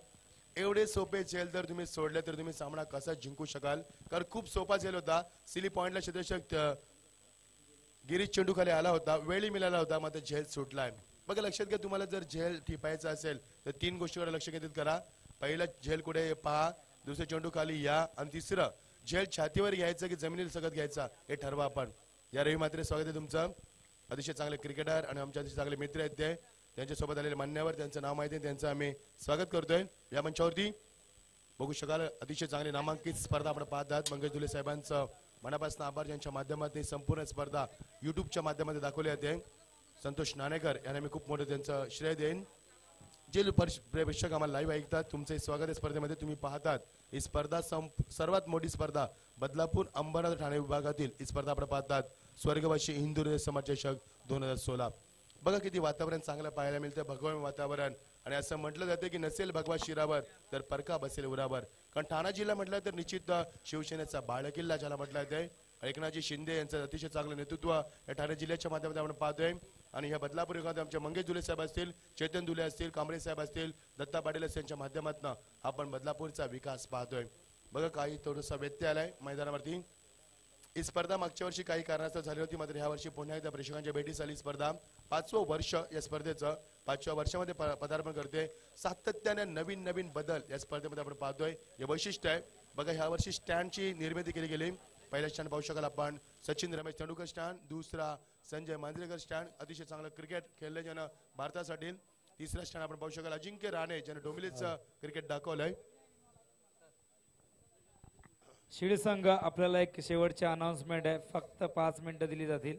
एवढे सोपे झेल जर तुम्ही सोडले तर तुम्ही सामना कसा जिंकू शकाल. कारण खूप सोपा झेल होता. सिली पॉइंटला क्षेत्ररक्षक गिरीश चेंडू खाली आला होता, वेळी मिळाला होता, मात्र झेल सुटलाय. बघा लक्षात घ्या, तुम्हाला जर झेल टिपायचा असेल तर 3 गोष्टीवर लक्ष केंद्रित करा. पहिला झेल कुठे पहा, दुसरं चेंडू खाली या आणि तिसरं झेल छातीवर घ्यायचं की जमिनीला सगळं घ्यायचा हे ठरवा आपण. या रवी मात्रे स्वागत आहे तुमचं. अतिशय चांगले क्रिकेटर आणि आमचे अतिशय चांगले मित्र आहेत ते. त्यांच्यासोबत आलेले मान्यवर त्यांचं नाव माहिती आहे, त्यांचं आम्ही स्वागत करतोय या मंचावरती. बघू शकाल अतिशय चांगली नामांकित स्पर्धा आपण पाहतात. मंगेश दुले साहेबांचं मनापासून आभार, ज्यांच्या माध्यमातून संपूर्ण स्पर्धा युट्यूबच्या माध्यमातून दाखवली जाते. संतोष नाणेकर यांना मी खूप मोठं त्यांचं श्रेय देईन. जे प्रेक्षक आम्हाला लाईव्ह ऐकतात तुमचे स्वागत आहे स्पर्धेमध्ये. तुम्ही पाहतात ही स्पर्धा सर्वात मोठी स्पर्धा बदलापूर अंबरनाथ ठाणे विभागातील ही स्पर्धा आपण पाहतात. स्वर्गवासी हिंदू समाजचषक 2016. बघा किती वातावरण चांगलं पाहायला मिळतं, भगवा वातावरण. आणि असं म्हटलं जातं की नसेल भगवा शिरावर तर परका बसेल उरावर. कारण ठाणा जिल्हा म्हटलं तर निश्चित शिवसेनेचा बाळकिल्ला ज्याला म्हटलं जाते. एकनाथजी शिंदे यांचं अतिशय चांगलं नेतृत्व या ठाणे जिल्ह्याच्या माध्यमातून आपण पाहतोय. आणि ह्या बदलापूर विभागात आमचे मंगेश दुले साहेब असतील, चेतन दुले असतील, कांबळे साहेब असतील, दत्ता पाटील असतील, यांच्या माध्यमातून आपण बदलापूरचा विकास पाहतोय. बघा काही थोडंसं व्यत्यय आलाय मैदानावरती. ही स्पर्धा मागच्या वर्षी काही कारणास्तव झाली होती, मात्र ह्या वर्षी पुन्हा एकदा प्रेक्षकांच्या भेटीस आली स्पर्धा. 5वं वर्ष या स्पर्धेचं. 5व्या वर्षामध्ये पदार्पण करते. सातत्याने नवीन नवीन बदल या स्पर्धेमध्ये आपण पाहतोय. हे वैशिष्ट्य आहे. बघा ह्या वर्षी स्टँडची निर्मिती केली गेली. पहिला स्टँड पाहू शकाल आपण सचिन रमेश तेंडुलकर स्टँड, दुसरा संजय मांजरेकर स्टँड, अतिशय चांगलं क्रिकेट खेळले ज्यानं भारतासाठी. तिसरा स्टँड आपण पाहू शकाल अजिंक्य राणे ज्यानं डोंबिवलीचं क्रिकेट दाखवलंय. शिळ संघ आपल्याला एक शेवटचे अनाउन्समेंट आहे, फक्त 5 मिनिटं दिली जातील.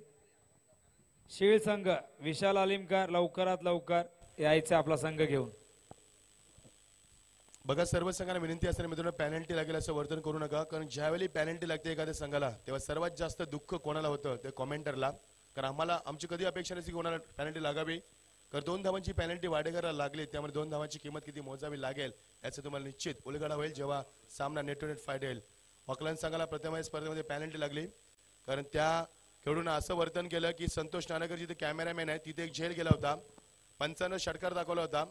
शिळ संघ विशाल आलिमकर लवकरात लवकर यायचं आपला संघ घेऊन. बघा सर्व संघांना विनंती असताना मित्रांनो पेनल्टी लागेल असं वर्तन करू नका. कारण ज्यावेळी पेनल्टी लागते एखाद्या संघाला तेव्हा सर्वात जास्त दुःख कोणाला होतं ते कॉमेंटरला. कारण आम्हाला आमची कधी अपेक्षा नसते की कोणाला पेनल्टी लागावी. तर 2 धावांची पेनल्टी वाडेकरला लागली, त्यामुळे 2 धावांची किंमत किती मोजावी लागेल याचं तुम्हाला निश्चित उलगडा होईल जेव्हा सामना नेट टू नेट फाईट होईल. ऑकलंड संघाला प्रथम या स्पर्धेमध्ये पेनल्टी लागली, कारण त्या खेळून असं वर्तन केलं की संतोष नानकर जिथे कॅमेरामॅन आहे तिथे एक झेल गेला होता, पंचांना षटकार दाखवला होता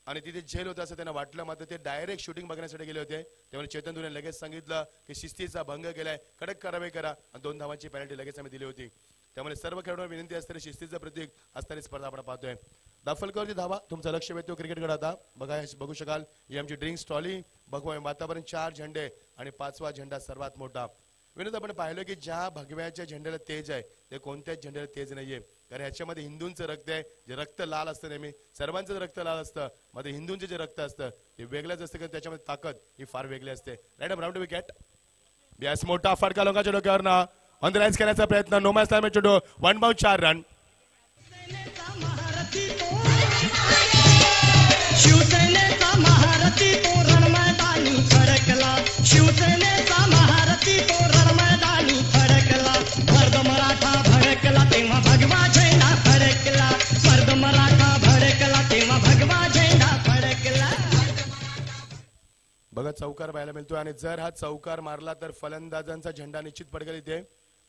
आणि तिथे झेल होता असं त्यांना वाटलं, मात्र ते डायरेक्ट शूटिंग बघण्यासाठी गेले होते. त्यामुळे चेतन दुने लगेच सांगितलं की शिस्तीचा भंग केलाय, कडक कारवाई करा आणि 2 धावांची पेनल्टी लगेच आम्ही दिली होती. त्यामुळे सर्व खेळाडूंना विनंती असणारी शिस्तीचं प्रतीक असणारी स्पर्धा आपण पाहतोय. दाफलकरची धावा तुमचं लक्ष वेधतो क्रिकेटकडे. आता बघू शकाल ही आमची ड्रिंक्स ट्रॉली. बघू वातावरण 4 झेंडे आणि 5वा झेंडा सर्वात मोठा. विनोद आपण पाहिलं की ज्या भगव्याच्या झेंड्याला तेज आहे ते कोणत्याच झेंड्याला तेज नाहीये, कारण ह्याच्यामध्ये हिंदूंचं रक्त आहे, जे रक्त लाल असतं नेहमी सर्वांचं रक्त लाल असतं, मध्ये हिंदूंचे जे रक्त असतं ते वेगळंच असतं, कारण त्याच्यामध्ये ताकद ही फार वेगळी असते. राईट राऊंड विकेट बॅस मोठा फटका लोकांच्या डोक्यावर ना ऑन द लाईन्स करण्याचा प्रयत्न. नो मॅच टाइम चेंडू 1 बाउंड 4 रन. शिवसेनेचा महारथी तो रणमैदानी फडकला, शिवसेनेचा महारथी तो रणमैदानी फडकला. मर्द मराठा भडकला तेव्हा भगवा झेंडा फडकला, मर्द मराठा भडकला तेव्हा भगवा झेंडा फडकला. बघा चौकार पाहायला मिळतोय आणि जर हा चौकार मारला तर फलंदाजांचा झेंडा निश्चित फडकेल. इथे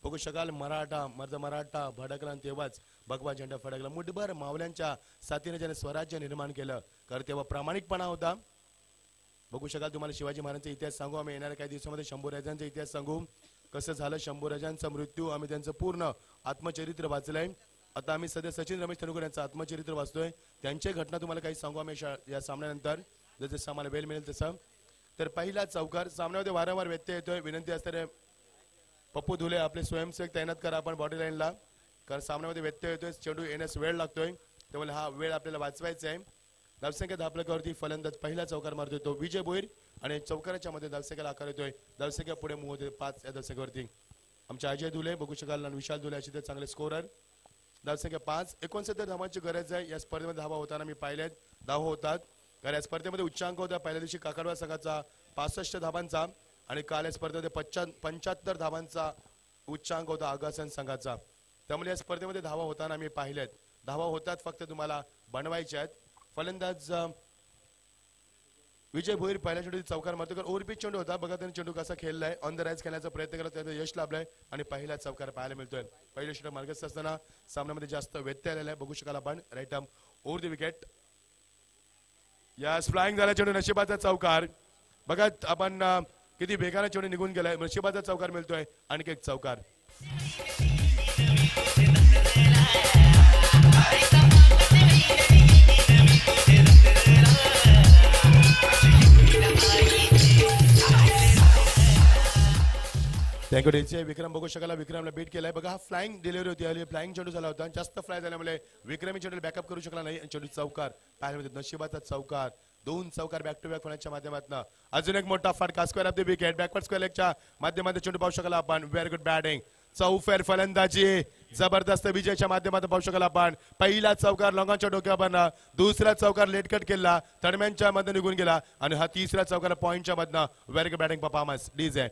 बघू शकाल मराठा भडकला तेव्हाच भगवा झेंडा फडकला. मुठभर मावल्यांच्या साथीने ज्याने स्वराज्य निर्माण केलं, कारण तेव्हा प्रामाणिकपणा होता. बघू शकाल तुम्हाला शिवाजी महाराजांचा इतिहास सांगू आम्ही येणाऱ्या काही दिवसामध्ये. शंभूराजांचा इतिहास सांगू, कसं झालं शंभूराजांचा मृत्यू, आम्ही त्यांचं पूर्ण आत्मचरित्र वाचलंय. आता आम्ही सध्या सचिन रमेश तेंडुलकर यांचं आत्मचरित्र वाचतोय, त्यांची घटना तुम्हाला काही सांगू आम्ही या सामन्यानंतर जसं आम्हाला वेळ मिळेल तसं. तर पहिला चौकार सामन्यामध्ये वारंवार व्यत्यय येतोय. विनंती असणारे पप्पू धुले आपले स्वयंसेवक तैनात करा आपण बॉडी लाईनला, कारण सामन्यामध्ये व्यत्यय येतोय, चेंडू येण्यास वेळ लागतोय, त्यामुळे हा वेळ आपल्याला वाचवायचा आहे. धावसंख्या धापलकावरती फलंदाज पहिला चौकार मारतोय तो विजय भोईर आणि चौकाराच्या मध्ये धावसंख्याला आकार येतोय. धावसंख्या पुढे मूव होते 5 या धावसंख्येवरती. आमचे अजय धुले बघू शकाल आणि विशाल धुले असे ते चांगले स्कोरर. धावसंख्या 5. 69 धावांची गरज आहे. या स्पर्धेमध्ये धावा होताना मी पाहिलेत, धावा होतात, कारण या स्पर्धेमध्ये उच्चांक होता पहिल्या दिवशी काकडवा संघाचा 65 धावांचा आणि काल या स्पर्धेमध्ये 75 धावांचा उच्चांक होता आगासन संघाचा. त्यामुळे या स्पर्धेमध्ये धावा होताना मी पाहिलेत, धावा होतात, फक्त तुम्हाला बनवायच्या आहेत. फलंदाज विजय भोईर पहिल्या चेंडू चौकार मारतो, कारण ओव्हरपिच चेंडू होता. बघा त्यांनी चेंडू कसा खेळलाय, ऑन द राईज खेळण्याचा प्रयत्न केला, त्याचं यश लाभलंय आणि पहिला चौकार पाहायला मिळतोय. पहिल्या षटक मार्गस्थ असताना सामन्यामध्ये जास्त व्यत्यय आलेला आहे. बघू शकाल आपण right arm over the wicket. यास फ्लाइंग झाला चेंडू, नशिबाचा चौकार. बघा आपण किती वेगाने चेंडू निघून गेलाय, नशिबाचा चौकार मिळतोय. आणखी एक चौकार. थँक्यू डीचे. विक्रम बघू शकाल, विक्रमला बीट केलाय. बघा हा फ्लाइंग डिलिव्हरी होती, आली फ्लाइंग चेंडू झाला होता, जास्त फ्लाय झाल्यामुळे विक्रमी चेंडू बॅकअप करू शकला नाही. चेंडू चौकार पाहायला मिळतो, नशिबाचा चौकार. 2 चौकार बॅक टू बॅक होण्याच्या माध्यमातून अजून एक मोठा फटका. Square of the wicket backward square लेगच्या माध्यमातून चेंडू पाहू शकाल आपण. व्हेरी गुड बॅटिंग, चौफेर फलंदाजी, जबरदस्त विजयाच्या माध्यमातून पाहू शकाल आपण. पहिला चौकार लॉंगांच्या डोक्यावर, दुसरा चौकार लेटकट केला, तडम्यांच्या मध्ये निघून गेला आणि हा तिसरा चौकार पॉइंटच्या मधनं. Very good batting performance DJ.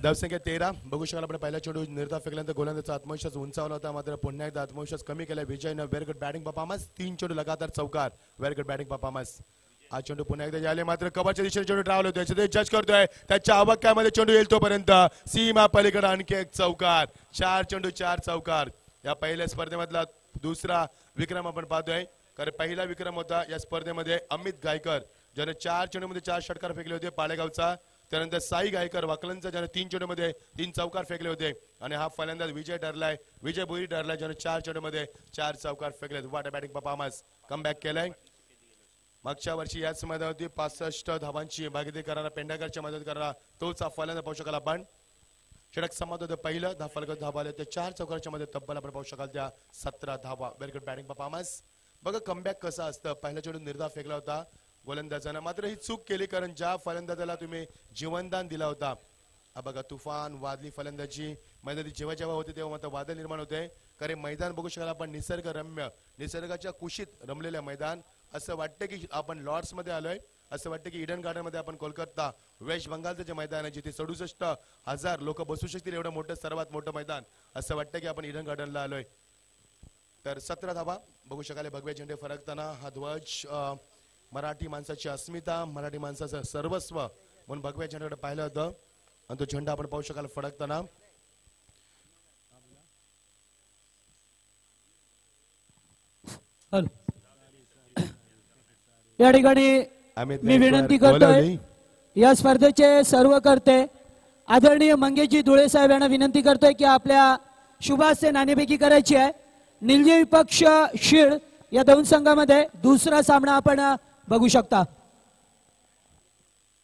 धावसंख्या 13. बघू शकाल आपण पहिला चेंडू निर्धाव फेकल्यानंतर गोलंदाजाचा आत्मविश्वास उंचावला होता, मात्र पुन्हा एकदा आत्मविश्वास कमी केला विजयनं. Very good batting performance. 3 चेंडू लगातार चौकार. Very good batting performance. हा चेंडू पुन्हा एकदा आले, मात्र कव्हरच्या दिशेने चेंडू ट्रॅव्हल होतोय, ते जज करतोय, त्याच्या अवक्यामध्ये चेंडू येईल तोपर्यंत सीमा पलीकडे आणखी एक चौकार. 4 चेंडू 4 चौकार. या पहिल्या स्पर्धेमधला दुसरा विक्रम आपण पाहतोय, कारण पहिला विक्रम होता या स्पर्धेमध्ये अमित गायकर, ज्याने 4 चेंडूमध्ये 4 षटकार फेकले होते पाळेगावचा. त्यानंतर साई गायकर वाकलनचा, ज्याने 3 चेंडूमध्ये 3 चौकार फेकले होते. आणि हा फलंदाज विजय ठरलाय, विजय भोईर ठरलाय, ज्याने 4 चेंडूमध्ये 4 चौकार फेकले. What a batting performance. Comeback केलाय. मागच्या वर्षी याच मैदानावरती 65 धावांची भागीदारी करणारा, पेंढारकरच्या मदत करणारा तोच हा फलंदाज पाहू शकाल आपण. षटक समाप्त होतं पहिलं, फलक धावा आले, त्या 4 चौकारच्या मध्ये तब्बल आपण पाहू शकाल त्या 17 धावा. Very good batting performance. बघा कमबॅक कसं असतं. पहिल्या चेंडू निर्धाव फेकला होता गोलंदाजानं, मात्र ही चूक केली, कारण ज्या फलंदाजाला तुम्ही जीवनदान दिला होता, हा बघा तुफान वादळी फलंदाजी मैदानी जेव्हा जेव्हा होते तेव्हा मात्र वादळ निर्माण होते. कारण मैदान बघू शकाल आपण निसर्गरम्य, निसर्गाच्या कुशीत रमलेलं मैदान, असं वाटतं की आपण लॉर्ड्स मध्ये आलोय, असं वाटतं की ईडन गार्डन मध्ये आपण कोलकाता वेस्ट बंगालचं जे मैदान आहे जिथे 67,000 लोक बसू शकतील एवढं मोठं सर्वात मोठं मैदान, असं वाटतं की आपण ईडन गार्डनला आलोय. तर 17 धावा बघू शकाल भगवे झेंडे फरकताना. हा ध्वज मराठी माणसाची अस्मिता, मराठी माणसाचं सर्वस्व म्हणून भगव्या झेंड्याकडे पाहिलं होतं आणि तो झेंडा आपण पाहू शकाल फडकताना. हॅलो. या ठिकाणी मी विनंती करतोय या स्पर्धेचे सर्व करते आदरणीय मंगेशजी धुळे साहेब यांना विनंती करतोय की आपल्या शुभास्ते नाणेफेकी करायची आहे. निलजे विपक्ष शिळ या दोन संघामध्ये दुसरा सामना आपण बघू शकता.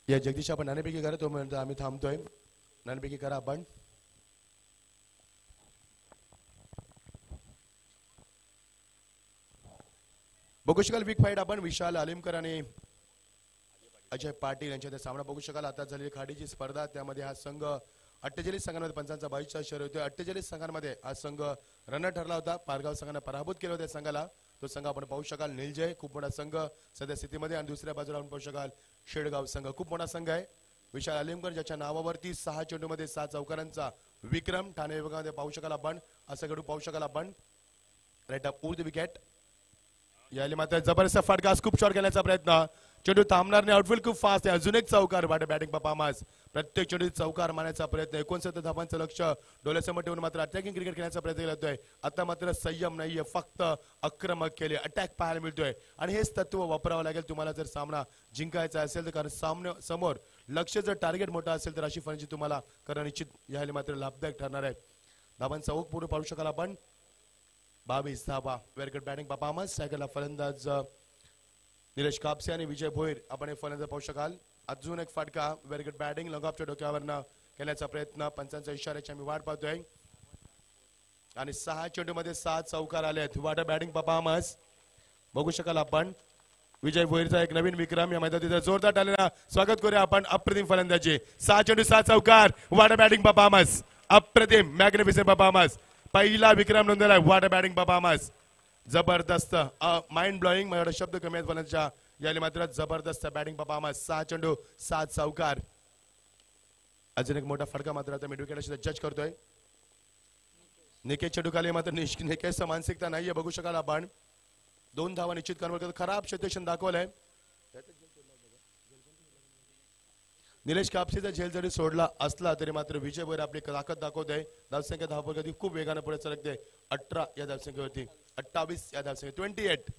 या जगदीश आपण नाणेफेकी करा, तो म्हणतो आम्ही थांबतोय. नाणेफेकी करा आपण. बघू शकाल बिग फाईट आपण विशाल आलिमकर आणि अजय पाटील यांच्यात सामना बघू शकाल. आता झालेली खाडीची स्पर्धा त्यामध्ये हा संघ 48 संघांमध्ये पंचांचा 22चा शहर होते. 48 संघांमध्ये हा संघ रनर ठरला होता. पारगाव संघाने पराभूत केलं होतं संघाला. तो संघ आपण पाहू शकाल. निलजय खूप मोठा संघ सध्या स्थितीमध्ये आणि दुसऱ्या बाजूला आपण पाहू शकाल शेडगाव संघ खूप मोठा संघ आहे. विशाल आलिमकर ज्याच्या नावावरती 6 चेंडूमध्ये 6 चौकारांचा विक्रम ठाणे विभागामध्ये पाहू शकाल आपण. असं घडू पाहू शकाल आपण. राईट अप ऊर द विकेट. यायला मात्र जबरदस्त फटका खूप शॉट घेण्याचा प्रयत्न. चेंडू थांबणार नाही. आउटफील्ड खूप फास्ट आहे. अजून एक चौकार बॅटिंग परफॉर्मन्स. प्रत्येक चेंडू चौकार मारण्याचा प्रयत्न. 69 धावांचं लक्ष डोळ्यासमोर ठेवून मात्र अटॅकिंग क्रिकेट खेळण्याचा प्रयत्न करतोय. आता मात्र संयम नाहीये, फक्त आक्रमक केले, अटॅक पाहायला मिळतोय आणि हेच तत्व वापरावं लागेल तुम्हाला जर सामना जिंकायचा असेल तर. कारण समोर लक्ष जर टार्गेट मोठा असेल तर अशी फलंदाजी तुम्हाला करणं निश्चित यायला मात्र लाभदायक ठरणार आहे. धावांचा ओघ पूर्ण पाहू शकाल आपण. 22 धावा. Very good batting performance. सायकलला फलंदाज निलेश कापसे आणि विजय भोईर आपण हे फलंदाज पाहू शकाल. अजून एक फटका. Very good batting. लॉंगऑफच्या डोक्यावरनं केल्याचा प्रयत्न. पंचांच्या इशाऱ्याची आम्ही वाट पाहतोय आणि 6 चेंडूमध्ये 7 चौकार आलेत. वाट बॅटिंग परफॉर्मन्स बघू शकाल आपण. विजय भोईरचा एक नवीन विक्रम या मैदानात जोरदार टाळ्यांना स्वागत करूया आपण. अप्रतिम फलंदाजी. 6 चेंडू 7 चौकार. वाट बॅटिंग परफॉर्मन्स. अप्रतिम मॅग्निफिसेंट परफॉर्मन्स. पहिला विक्रम नोंदवलाय. वाट बॅटिंग परफॉर्मन्स. जबरदस्त. Mind blowing. माझ्या शब्द कमी आहेत फलंदाजच्या. याला मात्र जबरदस्त बॅटिंग परफॉर्मन्स. 6 चेंडू 7 चौकार. अजून एक मोठा फटका मात्र आता मिड विकेट जज करतोय. निकेश चेंडू खाली मात्र निकेशचं मानसिकता नाहीये बघू शकाल आपण. 2 धावा निश्चित कन्वर्ट करतो. खराब सिच्युएशन दाखवलंय. निलेश कापसेचा झेल जरी सोडला असला तरी मात्र विजय भोईर आपली ताकद दाखवतोय. धावसंख्या धावप्रगती खूप वेगाने पुढे सरकते. 18 या धावसंख्येवरती 28 या धावसंख्या 28.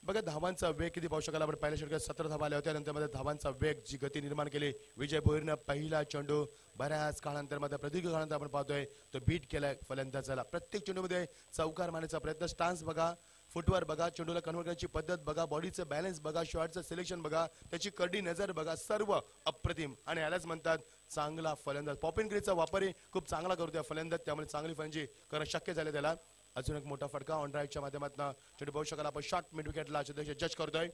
बघा धावांचा वेग किती पाहू शकाल आपण. पहिल्या षटकात 17 धावा आल्या होत्या. नंतर मध्ये धावांचा वेग जी गती निर्माण केली विजय भोईरनं. पहिला चेंडू बऱ्याच काळानंतर मध्ये प्रदीर्घ काळानंतर आपण पाहतोय तो बीट केलाय फलंदाजाला. प्रत्येक चेंडूमध्ये चौकार मारण्याचा प्रयत्न. स्टान्स बघा, फुटवर बघा, चेंडूला कन्वर्ट करण्याची पद्धत बघा, बॉडीचं बॅलन्स बघा, शॉटचं सिलेक्शन बघा, त्याची करडी नजर बघा, सर्व अप्रतिम. आणि यालाच म्हणतात चांगला फलंदाज. पॉपिन ग्रीजचा वापरही खूप चांगला करतोय फलंदाज. त्यामुळे चांगली फलंदाजी करणं शक्य झाले त्याला. अजून एक मोठा फटका ऑन ड्राईव्हच्या माध्यमातून चेंडू पाहू शकाल आपण. शॉट मिड विकेटला जज करतोय.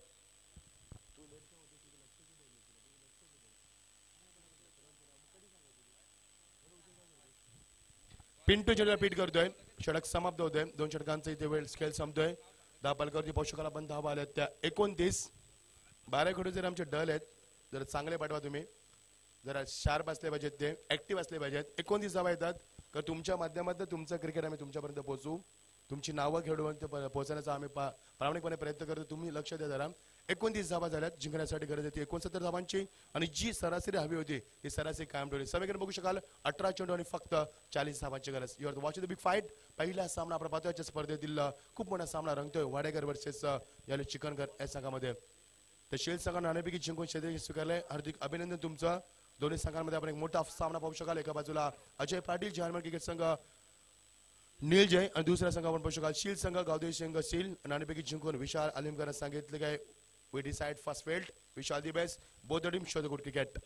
पिंटू चेंडूला पीट करतोय. षटक समाप्त होतोय. 2 षटकांचा इथे वेळ स्केल संपतोय. 10 पालकावरती पाहू शकाल आपण. धावा आल्यात त्या 29. 12 खेळाडू जर आमचे डल आहेत जर चांगले पाठवा तुम्ही. जरा शार्प असले पाहिजेत, ते ऍक्टिव्ह असले पाहिजेत. 29 धावा येतात तर तुमच्या माध्यमातून तुमचं क्रिकेट आम्ही तुमच्यापर्यंत पोहोचू. तुमची नावं खेळूपर्यंत पोहोचण्याचा आम्ही प्रामाणिकपणे प्रयत्न करतो. तुम्ही लक्ष द्या जरा. 29 धावा झाल्यात. जिंकण्यासाठी गरज येते 69 धावांची आणि जी सरासरी हवी होती ती सरासरी कायम ठेवली. समीकरण बघू शकाल. 18 चेंडू आणि फक्त 40 धावांची गरज. Your watch the big fight. पहिला सामना आपण पाहतोय याच्या स्पर्धेतील खूप मोठा सामना रंगतोय. वाडेकर वर्सेस याला चिकनकर या संघामध्ये. तर शेल संघाने नाणेफेकी जिंकून क्षेत्र स्वीकारले. हार्दिक अभिनंदन तुमचं. दोन्ही संघांमध्ये आपण एक मोठा सामना पाहू शकाल. एका बाजूला अजय पाटील जहानमन क्रिकेट संघ निलजय आणि दुसऱ्या संघ आपण पाहू शकाल शील संघ गावदेवी संघ शील. नाणेफेकी जिंकून विशाल आलिमकर सांगितले काय we decide first field. Vishal the best both team show the good cricket.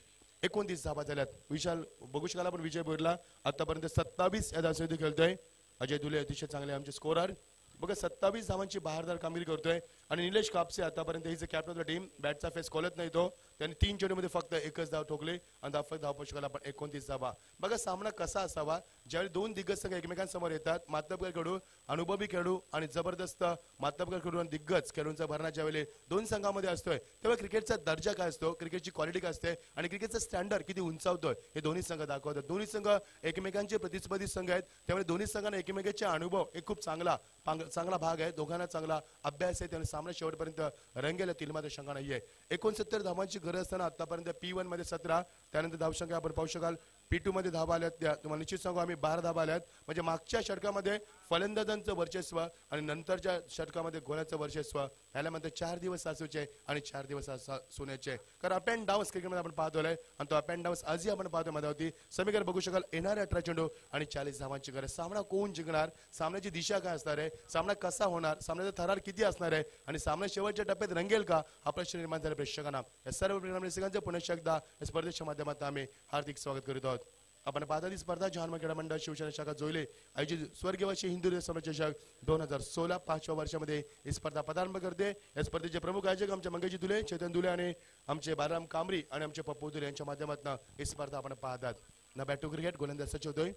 29 धावा झाल्यात. विशाल बघू शकाल आपण विजय भोईरला आतापर्यंत 27 या धावसंख्येत खेळतोय. अजय दुले अतिशय चांगले आमचे स्कोरर. बघा 27 धावांची बहारदार कामगिरी करतोय. आणि निलेश कापसे आतापर्यंत ही कॅप्टन ऑफ द टीम बॅटचा फेस खोलत नाही तो त्यांनी 3 चेंडूमध्ये फक्त एकच धाव ठोकले आणि धावपक्षकाला आपण 29 धावा. बघा सामना कसा असावा ज्यावेळी दोन दिग्गज संघ एकमेकांसमोर येतात. मातब्बर खेळू अनुभवी खेळू आणि जबरदस्त मातब्बर खेळू आणि दिग्गज खेळूंचा भरणा ज्यावेळी दोन संघामध्ये असतोय तेव्हा क्रिकेटचा दर्जा काय असतो, क्रिकेटची क्वालिटी काय असते आणि क्रिकेटचा स्टँडर्ड किती उंचावतोय हे दोन्ही संघ दाखवतात. दोन्ही संघ एकमेकांचे प्रतिस्पर्धी संघ आहेत त्यामुळे दोन्ही संघांना एकमेकांचे अनुभव एक खूप चांगला भाग आहे. दोघांना चांगला अभ्यास आहे त्यामुळे सामना शेवटपर्यंत रंगेल यातील मात्र शंका नाहीये. 69 धावांची गरज असताना आतापर्यंत P1 मध्ये 17 त्यानंतर धावसंख्या आपण पाहू शकाल P2 मध्ये धावा आल्यात त्या तुम्हाला निश्चित सांगू आम्ही 12 धावा आल्यात म्हणजे मागच्या षटकामध्ये फलंदाजांचं वर्चस्व आणि नंतरच्या षटकामध्ये गोलाचं वर्चस्व याला म्हणतात 4 दिवस सासूचे आणि 4 दिवस सोन्याचे. कारण अप अँड डाऊन क्रिकेटमध्ये आपण पाहतोय आणि तो अप अँड डाऊन आजही आपण पाहतोय मधावती समीकरण बघू शकाल येणारे 18 चेंडू आणि 40 धावांची गरज. सामना कोण जिंकणार, सामन्याची दिशा काय असणार आहे, सामना कसा होणार, सामन्याचा थरार किती असणार आहे आणि सामना शेवटच्या टप्प्यात रंगेल का हा प्रश्न निर्माण झाला प्रेक्षकांना. या सर्व प्रेक्षकांचं पुन्हा एकदा या स्पर्धेच्या माध्यमातून आम्ही हार्दिक स्वागत करीत आहोत. आपण पाहता ती स्पर्धा जहानमन क्रीडा मंडळ शिवसेना शाखा जोयले आयोजित स्वर्गवासी हिंदू चषक 2016 5व्या वर्षामध्ये ही स्पर्धा पदार्पण करते. या स्पर्धेचे प्रमुख आयोजक आमचे मंगेशजी दुले, चेतन दुले आणि आमचे बालराम कांबरी आणि आमचे पप्पू दुले यांच्या माध्यमातून ही स्पर्धा आपण पाहतात. ना बॅट टू क्रिकेट गोलंदाज सचिवतोय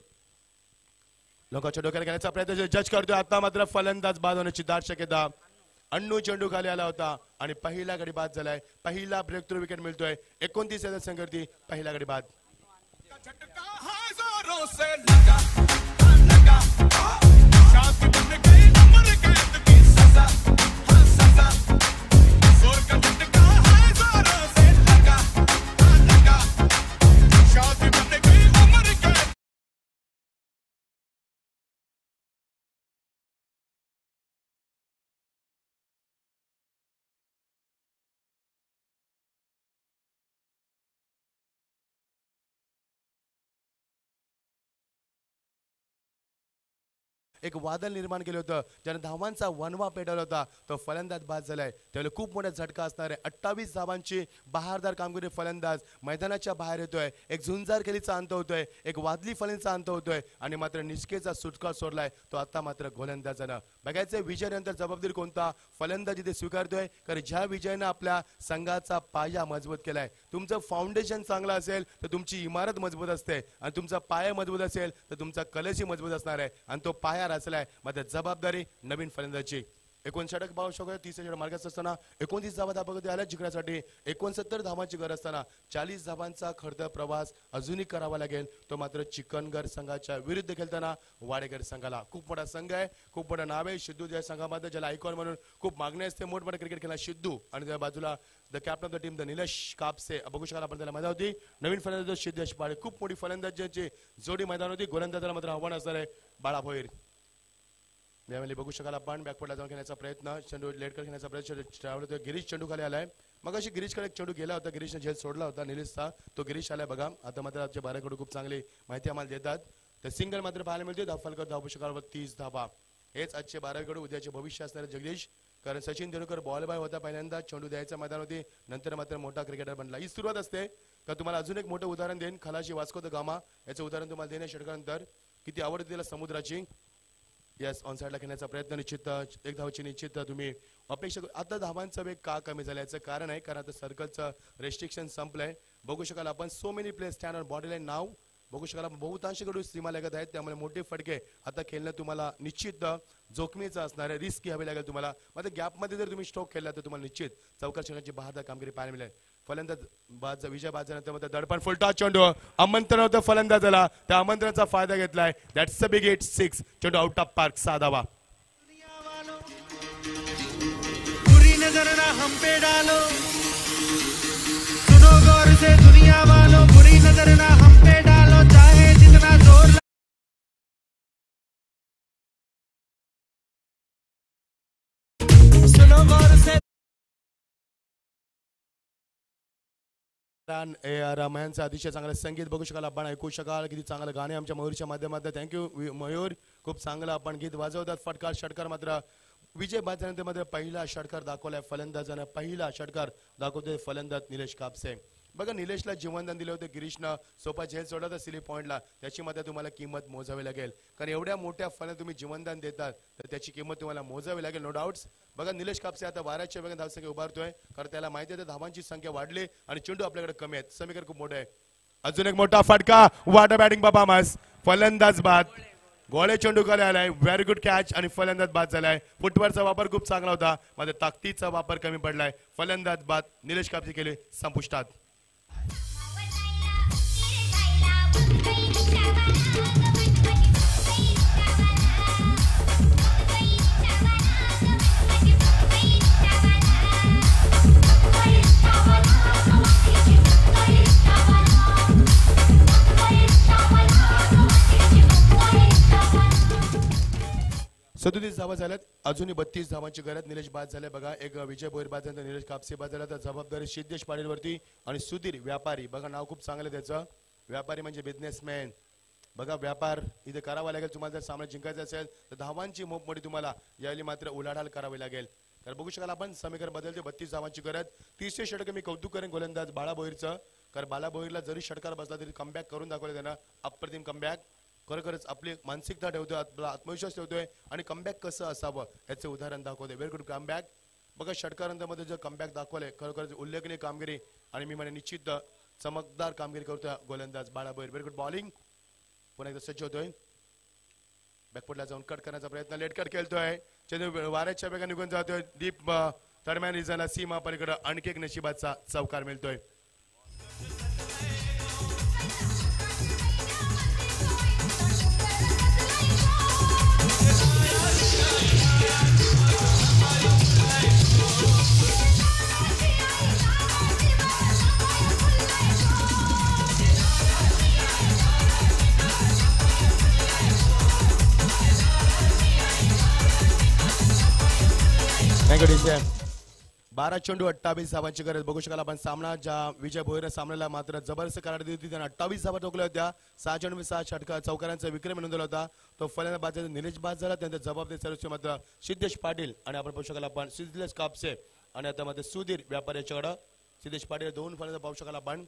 लोकांच्या डोक्याला घेण्याचा प्रयत्न जज करतोय. आता मात्र फलंदाज बाद होण्याची दाट शक्यता. अन्नू चेंडू खाली आला होता आणि पहिला गडी बाद झालाय. पहिला ब्रेक थ्रू विकेट मिळतोय. 29 संघर्ती पहिला गडी बाद. एक वादळ निर्माण केलं होतं ज्याने धावांचा वनवा पेटवला होता तो फलंदाज बाद झालाय. त्यावेळी खूप मोठा झटका असणार आहे. 28 धावांची बहारदार कामगिरी फलंदाज मैदानाच्या बाहेर येतोय. एक झुंजार खेळीचा अंत होतोय, एक वादळी फळींचा अंत होतोय आणि मात्र निष्केचा सुटका सोडलाय तो आता मात्र गोलंदाजानं. बघायचं विजयानंतर जबाबदारी कोणता फलंदाज इथे स्वीकारतोय कारण ज्या विजयानं आपल्या संघाचा पाया मजबूत केलाय. तुमचं फाउंडेशन चांगलं असेल तर तुमची इमारत मजबूत असते आणि तुमचा पाया मजबूत असेल तर तुमचा कलशी मजबूत असणार आहे आणि तो पाया रचलाय. मात्र जबाबदारी नवीन फलंदाजी 59 पाहू शकतो. 30 मार्गात असताना 29 धावा धाबगती आल्या जिंकण्यासाठी 69 धावांची गरज असताना 40 धावांचा खडतर प्रवास अजूनही करावा लागेल. तो मात्र चिकनगर संघाच्या विरुद्ध खेळताना वाडेकर संघाला खूप मोठा संघ आहे, खूप मोठं नाव आहे सिद्धू ज्या संघामध्ये ज्याला आयकॉन म्हणून खूप मागणी असते. मोठमोठा क्रिकेट खेळला सिद्धू आणि त्या बाजूला the captain of the team the Nilesh Kapse बघू शकाल आपण त्याला मजा होती. नवीन फलंदाज सिद्धू यशपाळे खूप मोठी फलंदाजांची जोडी मैदान होती. गोलंदाजाला मात्र आव्हान असणार आहे बाळा भोईर. यावेळी बघू शकाल आपण बॅकफुटला जाऊन खेळण्याचा प्रयत्न चेंडू लेटकर खेळण्याचा प्रयत्न गिरीश चेंडू खाली आलाय. मग अशी गिरीशकडे चेंडू गेला होता, गिरीशने झेल सोडला होता निलेशचा, तो गिरीश आलाय बघा. आता मात्र आजच्या बाराकडून खूप चांगली माहिती आम्हाला देतात. तर सिंगल मात्र पाहायला मिळते. धावफलकर धावू शकाल 30 धावा. हेच आजचे बाराकडून उद्याचे भविष्य असणारे जगदीश. कारण सचिन तेंडुलकर बॉल बॉय होता पहिल्यांदा चेंडू द्यायचा मैदान होती नंतर मात्र मोठा क्रिकेटर बनला. ही सुरुवात असते का तुम्हाला अजून एक मोठं उदाहरण देईन खलाशी वास्को द गामा याचं उदाहरण तुम्हाला देण्या षटकानंतर किती आवड दिला समुद्राची. यस ऑन साईडला खेळण्याचा प्रयत्न निश्चित एक धावाची निश्चित तुम्ही अपेक्षा. आता धावांचा वेग का कमी झाला याचं कारण आहे कारण आता सर्कलचं रेस्ट्रिक्शन संपलंय. बघू शकाल आपण so many place stand on body line नाव बघू शकाल बहुतांश कडून सीमा लागत आहेत त्यामुळे मोठे फटके आता खेळणं तुम्हाला निश्चित जोखमीचं असणार आहे, रिस्क घ्यावी लागेल तुम्हाला. मात्र गॅपमध्ये जर तुम्ही स्ट्रोक खेळला तर तुम्हाला निश्चित चौकार षटकांची बहादर कामगिरी पाहायला मिळेल. फलंदाज विजय बाद झाल्यानंतर मध्ये दडपण फुलटा चेंडू आमंत्रण होतं फलंदाजाला त्या आमंत्रणाचा फायदा घेतलाय. दॅट्स अ बिग हिट 6 चेंडू आउट ऑफ पार्क 6 धावा. बुरी नजर ना हम पे डालो सुनो गौर से दुनिया वालों बुरी नजर ना हम पे डालो चाहे जितना जोर सुनो गौर से रामायणचं अतिशय चांगलं संगीत बघू शकाल आपण ऐकू शकाल. किती चांगलं गाणे आमच्या मयूरच्या माध्यमातून. थँक्यू मयूर खूप चांगलं आपण गीत वाजवतात. फटकार षटकार मात्र विजय बाद झाल्यानंतर मात्र पहिला षटकार दाखवलाय फलंदाजानं. पहिला षटकार दाखवतोय फलंदाज निलेश कापसे. बघा निलेशला जीवनदान दिलं होतं गिरीशनं, सोपा झेल सोडला होता सिली पॉईंटला, त्याची मात्र तुम्हाला किंमत मोजावी लागेल. कारण एवढ्या मोठ्या फळाला तुम्ही जीवनदान देतात तर त्याची किंमत तुम्हाला मोजावी लागेल, नो डाऊट्स. बघा निलेश कापसे आता 12च्या वेगाने धावसंख्या उभारतोय, कारण त्याला माहिती आहे धावांची संख्या वाढली आणि चेंडू आपल्याकडे कमी आहेत, समीकरण खूप मोठं आहे. अजून एक मोठा फटका, वाटर बॅटिंग परफॉर्मन्स, फलंदाज बाद, गोळे चेंडू खाली आलाय, व्हेरी गुड कॅच आणि फलंदाज बाद झालाय. फुटवर्कचा वापर खूप चांगला होता, मात्र ताकदीचा वापर कमी पडलाय. फलंदाज बाद निलेश कापसे केले संपुष्टात. सदोतीस धावा झाल्यात, अजूनही 32 धावांची गरज. निलेश बाद झाले. बघा एक विजय भोईर बाद झाला, निलेश कापसे बाद झाला. तर जबाबदारी सिद्धेश पाटील वरती आणि सुधीर व्यापारी. बघा नाव खूप चांगलं त्याचं, व्यापारी म्हणजे बिझनेसमॅन. बघा व्यापार इथे करावा लागेल तुम्हाला. जर सामना जिंकायचा असेल तर धावांची मोप मोठी तुम्हाला यावेळी मात्र उलाढाल करावी लागेल. तर बघू शकाल आपण समीकरण बदलते. 32 धावांची गरज. 30 षटक मी कौतुक करेन गोलंदाज बाळा भोईरचं, कारण बाळा भोईरला जरी षटकार बसला तरी कमबॅक करून दाखवले त्यानं. अप्रतिम कमबॅक. खरोखरच आपली मानसिकता ठेवतोय, आपला आत्मविश्वास ठेवतोय आणि कमबॅक कसं असावं याचे उदाहरण दाखवते. Very good comeback. बघा षटकारांमध्ये जर कमबॅक दाखवले खरोखरच उल्लेखनीय कामगिरी आणि मी म्हणे निश्चित चमकदार कामगिरी करतोय गोलंदाज बाळा भोईर. Very good bowling. पुन्हा एकदा सज्ज होतोय, बॅकफुटला जाऊन कट करण्याचा प्रयत्न, लेट कट खेळतोय, चेंडू वाऱ्याच्या वेगाने निघून जातोय डीप दरम्यान रिझनला सीमा पलीकडे आणखी एक नशिबाचा चौकार मिळतोय. Thank you teacher. 12 चेंडू 28 धावांची गरज. बघू शकाल आपण सामना ज्या विजय भोईर सामन्याला मात्र जबरदस्त करार दिली होती, त्यांना 28 धावा ठोकल्या होत्या. 6 चेंडू 6 षटकार चौकारांचा विक्रम नोंदवला होता. तो फलंदाज बाद झाला, निलेश बाद झाला. त्यांच्या जबाबदारी सर्वोच्च मात्र सिद्धेश पाटील आणि आपण पाहू शकाल आपण सिद्धेश कापसे आणि आता मात्र सुधीर व्यापारी याच्याकडं. सिद्धेश पाटील 2 फलंदाज पाहू शकाल आपण.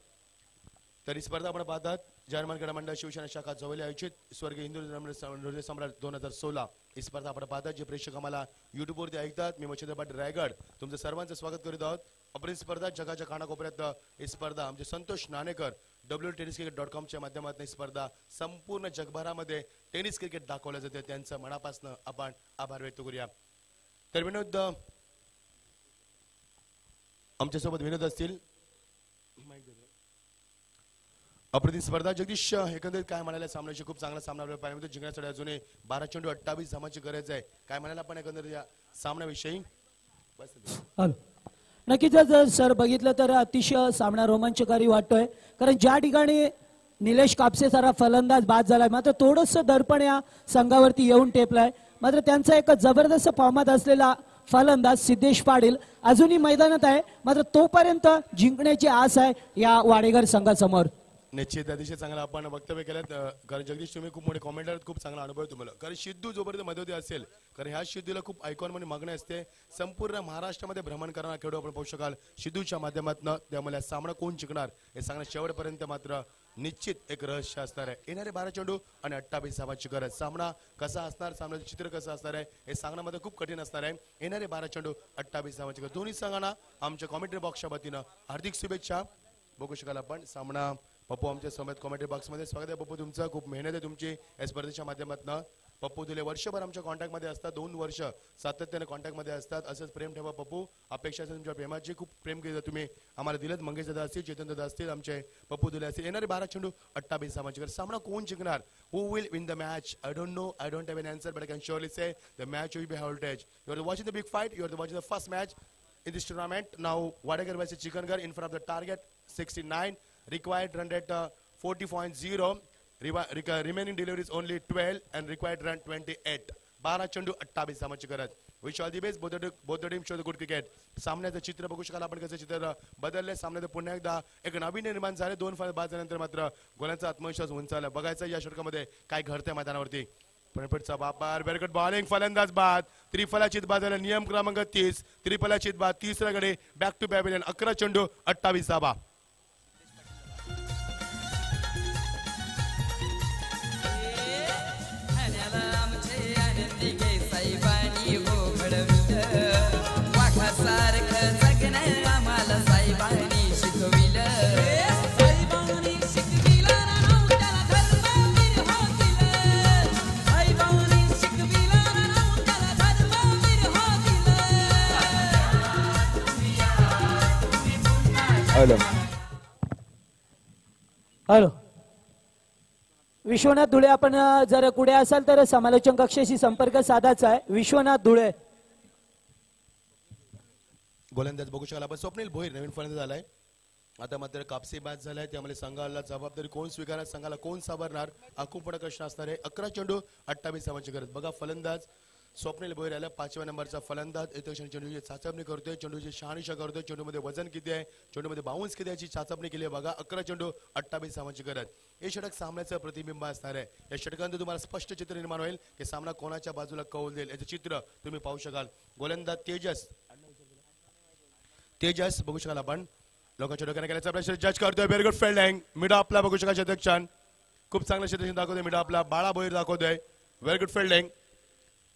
तर ही स्पर्धा आपण पाहतात जर्मन क्रीडा मंडळ शिवसेना शाखा जवळ आयोजित स्वर्गीय हिंदू हृदय सम्राट 2016 ही स्पर्धा आपण पाहतात. जे प्रेक्षक आम्हाला युट्यूबवरती ऐकतात, मी मच्छिंद्र पाटील रायगड तुमचं सर्वांचं स्वागत करीत आहोत. आपण स्पर्धा जगाच्या कानाकोपऱ्यात ही स्पर्धा आमचे संतोष नाणेकर www.tenniscricket.com च्या माध्यमातून ही स्पर्धा संपूर्ण जगभरामध्ये टेनिस क्रिकेट दाखवलं जाते. त्यांचं मनापासून आपण आभार व्यक्त करूया. तर विनोद आमच्यासोबत विनोद असतील. अप्रतिम स्पर्धा. जगदीश एकंदरीत काय म्हणायला, सामन्याची खूप चांगला सामना आपल्याला पाहायला मिळतो. जिंकण्यासाठी अजूनही 12 चेंडू 28 धावांची गरज आहे. काय म्हणायला आपण एकंदरीत या सामन्याविषयी? नक्कीच जर सर बघितलं तर अतिशय सामना रोमांचकारी वाटतोय, कारण ज्या ठिकाणी निलेश कापसे सारा फलंदाज बाद झालाय मात्र थोडंसं दडपण या संघावरती येऊन टेपलाय. मात्र त्यांचा एक जबरदस्त फॉर्मात असलेला फलंदाज सिद्धेश पाटील अजूनही मैदानात आहे. मात्र तोपर्यंत जिंकण्याची आस आहे या वाडेकर संघासमोर. निश्चित अतिशय चांगला आपण वक्तव्य केलं. कारण जगदीश तुम्ही खूप मोठे कॉमेंटर, खूप चांगला अनुभव तुम्हाला. कारण सिद्धू जोपर्यंत मध्यवर्ती असेल, कारण ह्या सिद्धूला खूप आयकॉन म्हणून मागणी असते. संपूर्ण महाराष्ट्रामध्ये भ्रमण करणारा खेळाडू आपण पाहू शकाल सिद्धूच्या माध्यमातून. त्यामुळे सामना कोण जिंकणार हे सांगणं शेवटपर्यंत मात्र निश्चित एक रहस्य असणार आहे. येणारे 12 चेंडू आणि 28 धावांची गरज. सामना कसा असणार, सामन्याचं चित्र कसं असणार आहे हे सांगण्यामध्ये खूप कठीण असणार आहे. येणारे 12 चेंडू 28 धावांची गरज. दोन्ही संघांना आमच्या कॉमेंट्री बॉक्सच्या वतीनं हार्दिक शुभेच्छा. बघू शकाल आपण सामना. पप्पू आमच्या समेत कॉमेंट्री बॉक्समध्ये स्वागत आहे. पप्पू तुमचं खूप मेहनत आहे तुमची या स्पर्धेच्या माध्यमातून. पप्पू दिले वर्षभर आमच्या कॉन्टॅक्टमध्ये असतात, 2 वर्ष सातत्याने कॉन्टॅक्टमध्ये असतात. असंच प्रेम ठेवा पप्पू. अपेक्षा असेल तुमच्या प्रेमाची. खूप प्रेम केलं तुम्ही आम्हाला दिलं. मंगेश दादा असतील, चेतन दादा असतील, आमचे पप्पू दिले असतील. येणारे 12 चेंडू 28 धावांची गरज. सामना कोण जिंकणार? Who will win the match? I don't know, I don't have an answer, but I can surely say the match will be high voltage. You are watching the big fight, you are watching the first match in this tournament. Now Wadegar versus Chikangar in front of the target 69. Required run rate 40.0. Remaining deliveries only 12 and required run 28. 12 चेंडू 28 धावांची गरज. Wish all the best. Both the team show the good cricket. सामन्याचं चित्र बघू शकाल आपण कसं चित्र बदललंय. सामन्यात पुन्हा एकदा एक नवीन निर्माण झाले. 2 फलंदाज बाद झाल्यानंतर मात्र गोलांचा आत्मविश्वास उंचावला. बघायचं या षटकामध्ये काय घडतंय मैदानावरती. प्रणपटचा वापर. Very good bowling. फलंदाज बाद. त्रिफलाचित बाद झाला. नियम क्रमांक 30. त्रिफलाचित बाद. तिसऱ्या गडे बॅक टू पॅव्हिलियन. 11 चेंडू 28 धावा. हॅलो विश्वनाथ धुळे, आपण जर पुढे असाल तर समालोचन कक्षाशी संपर्क साधायचा आहे. विश्वनाथ धुळे. गोलंदाज बघू शकाल आपण. स्वप्नील भोईर नवीन फलंदाज झालाय. आता मात्र कापसी बाद झालाय, त्यामुळे संघाला जबाबदारी कोण स्वीकारणार, संघाला कोण सावरणार, हा खूप मोठा प्रश्न असणार आहे. 11 चेंडू 28 धावांची गरज. बघा फलंदाज स्वप्नील भोईर आला, 5व्या नंबरचा फलंदाज. येतो चेंडूची चाचपणी करतोय, चेंडूची शहानिशा करतोय, चेंडूमध्ये वजन किती आहे, चेंडूमध्ये बाउन्स किती याची चाचपणी केली आहे. बघा 11 चेंडू 28 धावांची गरज. हे षटक सामन्याचं प्रतिबिंब असणार आहे. या षटकांतून तुम्हाला स्पष्ट चित्र निर्माण होईल की सामना कोणाच्या बाजूला कौल देईल, याचं चित्र तुम्ही पाहू शकाल. गोलंदाज तेजस बघू शकाल आपण. लोकांच्या डोक्याने केल्याचा प्रश्न जज करतोय. Very good fielding. मिडा आपला बघू शकाल शतक छान, खूप चांगलं शतक दाखवतोय. मिडा आपला बाळा भोईर दाखवतोय. Very good fielding.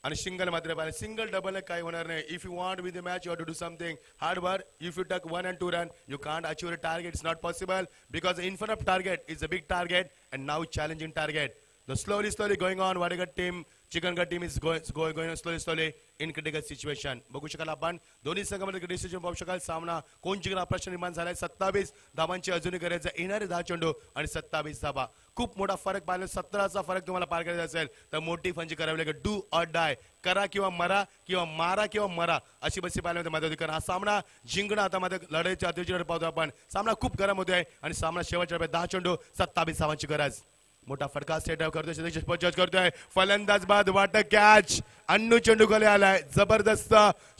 आणि सिंगल मात्र पाहिजे. सिंगल डबल काही होणार नाही. If you want with the match you have to do something hard work. If you take 1 and 2 run you can't achieve the target. It's not possible because in front of target is a big target and now challenging target. The slowly going on. Vadigat team, Chikangarh team is going on slowly in critical situation. बघू शकाल आपण दोन्ही संघामध्ये डिसिजन पाहू शकाल. सामना कोण जिंकणार प्रश्न निर्माण झालाय. 27 धावांची अजूनही करायचं. येणारे 10 चेंडू आणि 27 धावा. खूप मोठा फरक पाहिला. 17चा फरक तुम्हाला पार करायचा असेल तर मोठी फंजी करावी लागेल. डू ऑर डाय, करा किंवा मरा, किंवा मारा किंवा मरा, अशी बसी पाहिल्यामध्ये मदत होती. कारण हा सामना जिंकणं आता मध्ये लढाईच्या अतिरिक्त पाहतो आपण. सामना खूप गरम होतोय आणि सामना शेवटच्या 10 चेंडू 27 धावांची गरज. मोठा फटका सेट आउट करतोय, जज करतोय. फलंदाज बाद वाट कॅच. अन्नू चेंडू खाली आलाय. जबरदस्त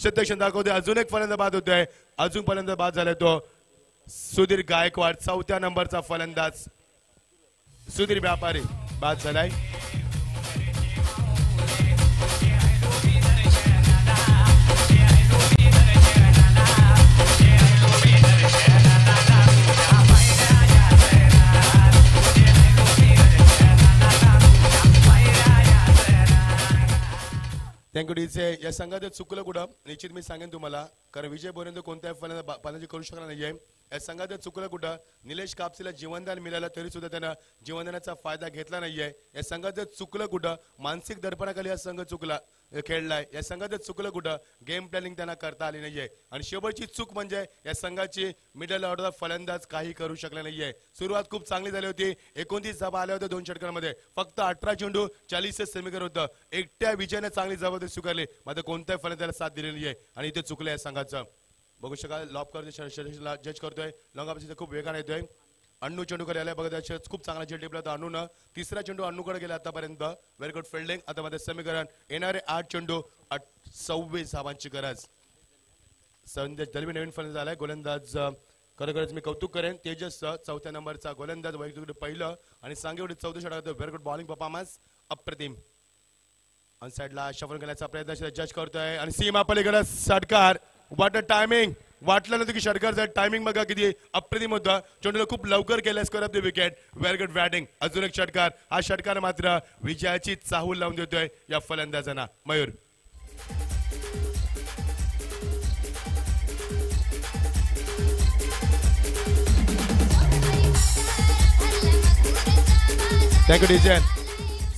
शतक दाखवतोय. अजून एक फलंदाज बाद होतोय. अजून फलंदाज बाद झालाय तो सुधीर गायकवाड. 4थ्या नंबरचा फलंदाज सुधीर व्यापारी बाद झालाय. थँक्यू डीचे. या संघात चुकलं कुठं निश्चित मी सांगेन तुम्हाला, कारण विजय बोरेंद्र कोणत्याही फलंदाजी करू शकणार नाहीये. या संघात चुकलं कुठं निलेश कापसीला जीवनदान मिळालं तरी सुद्धा त्यानं जीवनदानाचा फायदा घेतला नाहीये. या संघात चुकलं कुठं मानसिक दडपणाखाली हा संघ चुकला खेळलाय. या संघात चुकलं कुठं गेम प्लॅनिंग त्यांना करता आली नाहीये. आणि शेवटची चूक म्हणजे या संघाची मिडल ऑर्डर फलंदाज काही करू शकला नाहीये. सुरुवात खूप चांगली झाली होती. 29 धावा आल्या होत्या 2 षटकांमध्ये. फक्त 18 चेंडू 40 समीकरण होतं. एकट्या विजयाने चांगली जबाबदारी स्वीकारली, मात्र कोणत्याही फलंदाजाला साथ दिली नाहीये आणि इथे चुकलं या संघाचं. बघू शकाल लॉप करतोय, जज करतोय. लॉंग ऑफ खूप वेगाने येतोय. अन्नू चेंडूकडे आलाय. बघा खूप चांगला झेल टिपला होता अन्नूनं. 3रा चेंडू अन्नूकडे गेला आतापर्यंत. Very good fielding. आता मध्ये समीकरण. येणारे 8 चेंडू 26 धावांची गरज. संदेश दलवी नवीन फलंदाज आलाय. गोलंदाज खरोखरच मी कौतुक करेन तेजस 4थ्या नंबरचा गोलंदाज. वैयक्तिक पहिलं आणि सांगेवडी 14 षटकात. व्हेरी गुड बॉलिंग परफॉर्मन्स, अप्रतिम. ऑन साइडला शफल करण्याचा प्रयत्न जज करतोय आणि सीमा पलीकडे षटकार. What a timing. वाटलं नव्हतं की षटकारचा टायमिंग बघा किती अप्रतिम होता. चेंडूला खूप लवकर केलं score of the wicket. Very good batting. अजून एक षटकार. हा षटकार मात्र विजयाची चाहूल लावून देतोय या फलंदाजांना. मयूर. Thank you DJ.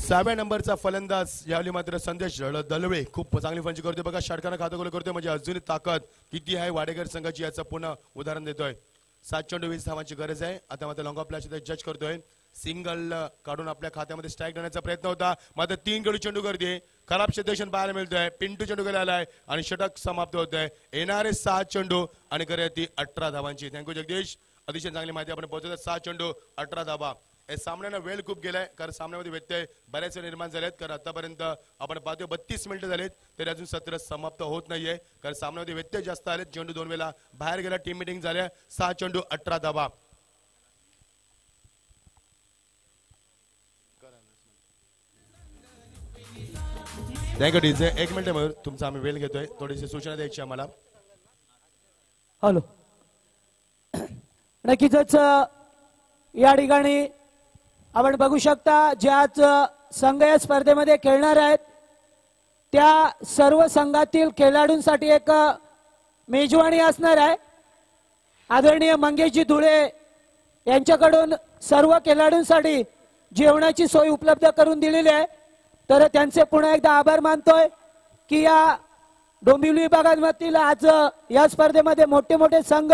6व्या नंबरचा फलंदाज यावेळी मात्र संदेश दलवे खूप चांगली फंजी करतोय. बघा षटकानं खातं गोल करतोय, म्हणजे अजूनही ताकद किती आहे वाडेकर संघाची याचं पुन्हा उदाहरण देतोय. 7 चेंडू 20 धावांची गरज आहे. आता मात्र लॉंग ऑफ जज करतोय. सिंगल काढून आपल्या खात्यामध्ये स्ट्राईक देण्याचा प्रयत्न होता, मात्र 3 गडी चेंडू गर्दी. खराब क्षेत्रक्षण पाहायला मिळतोय. पिंटू चेंडू गेला आलाय आणि षटक समाप्त होत आहे. येणारे 7 चेंडू आणि करूया ती 18 धावांची. थँक्यू जगदीश. अतिशय चांगली माहिती आपण पोहोचवतो. 7 चेंडू 18 धावा. या सामन्यानं वेळ खूप गेलाय, कारण सामन्यामध्ये व्यत्यय बऱ्याच निर्माण झालेत. कारण आतापर्यंत आपण पाहतोय 32 मिनिटं झालेत तरी अजून सत्र समाप्त होत नाहीये, कारण सामन्यामध्ये व्यत्यय जास्त आलेत. चेंडू 2 वेळा बाहेर गेला. टीम मिटिंग झाल्या. 6 चेंडू 18 धावा. Thank you DJ. 1 मिनिट मयूर, तुमचा आम्ही वेळ घेतोय. थोडीशी सूचना द्यायची आम्हाला. हॅलो. नक्कीच या ठिकाणी आपण बघू शकता ज्याच संघ या स्पर्धेमध्ये खेळणार आहेत त्या सर्व संघातील खेळाडूंसाठी एक मेजवानी असणार आहे. आदरणीय मंगेशजी धुळे यांच्याकडून सर्व खेळाडूंसाठी जेवणाची सोय उपलब्ध करून दिलेली आहे. तर त्यांचे पुन्हा एकदा आभार मानतोय की या डोंबिवली विभागामधील आज या स्पर्धेमध्ये मोठे मोठे संघ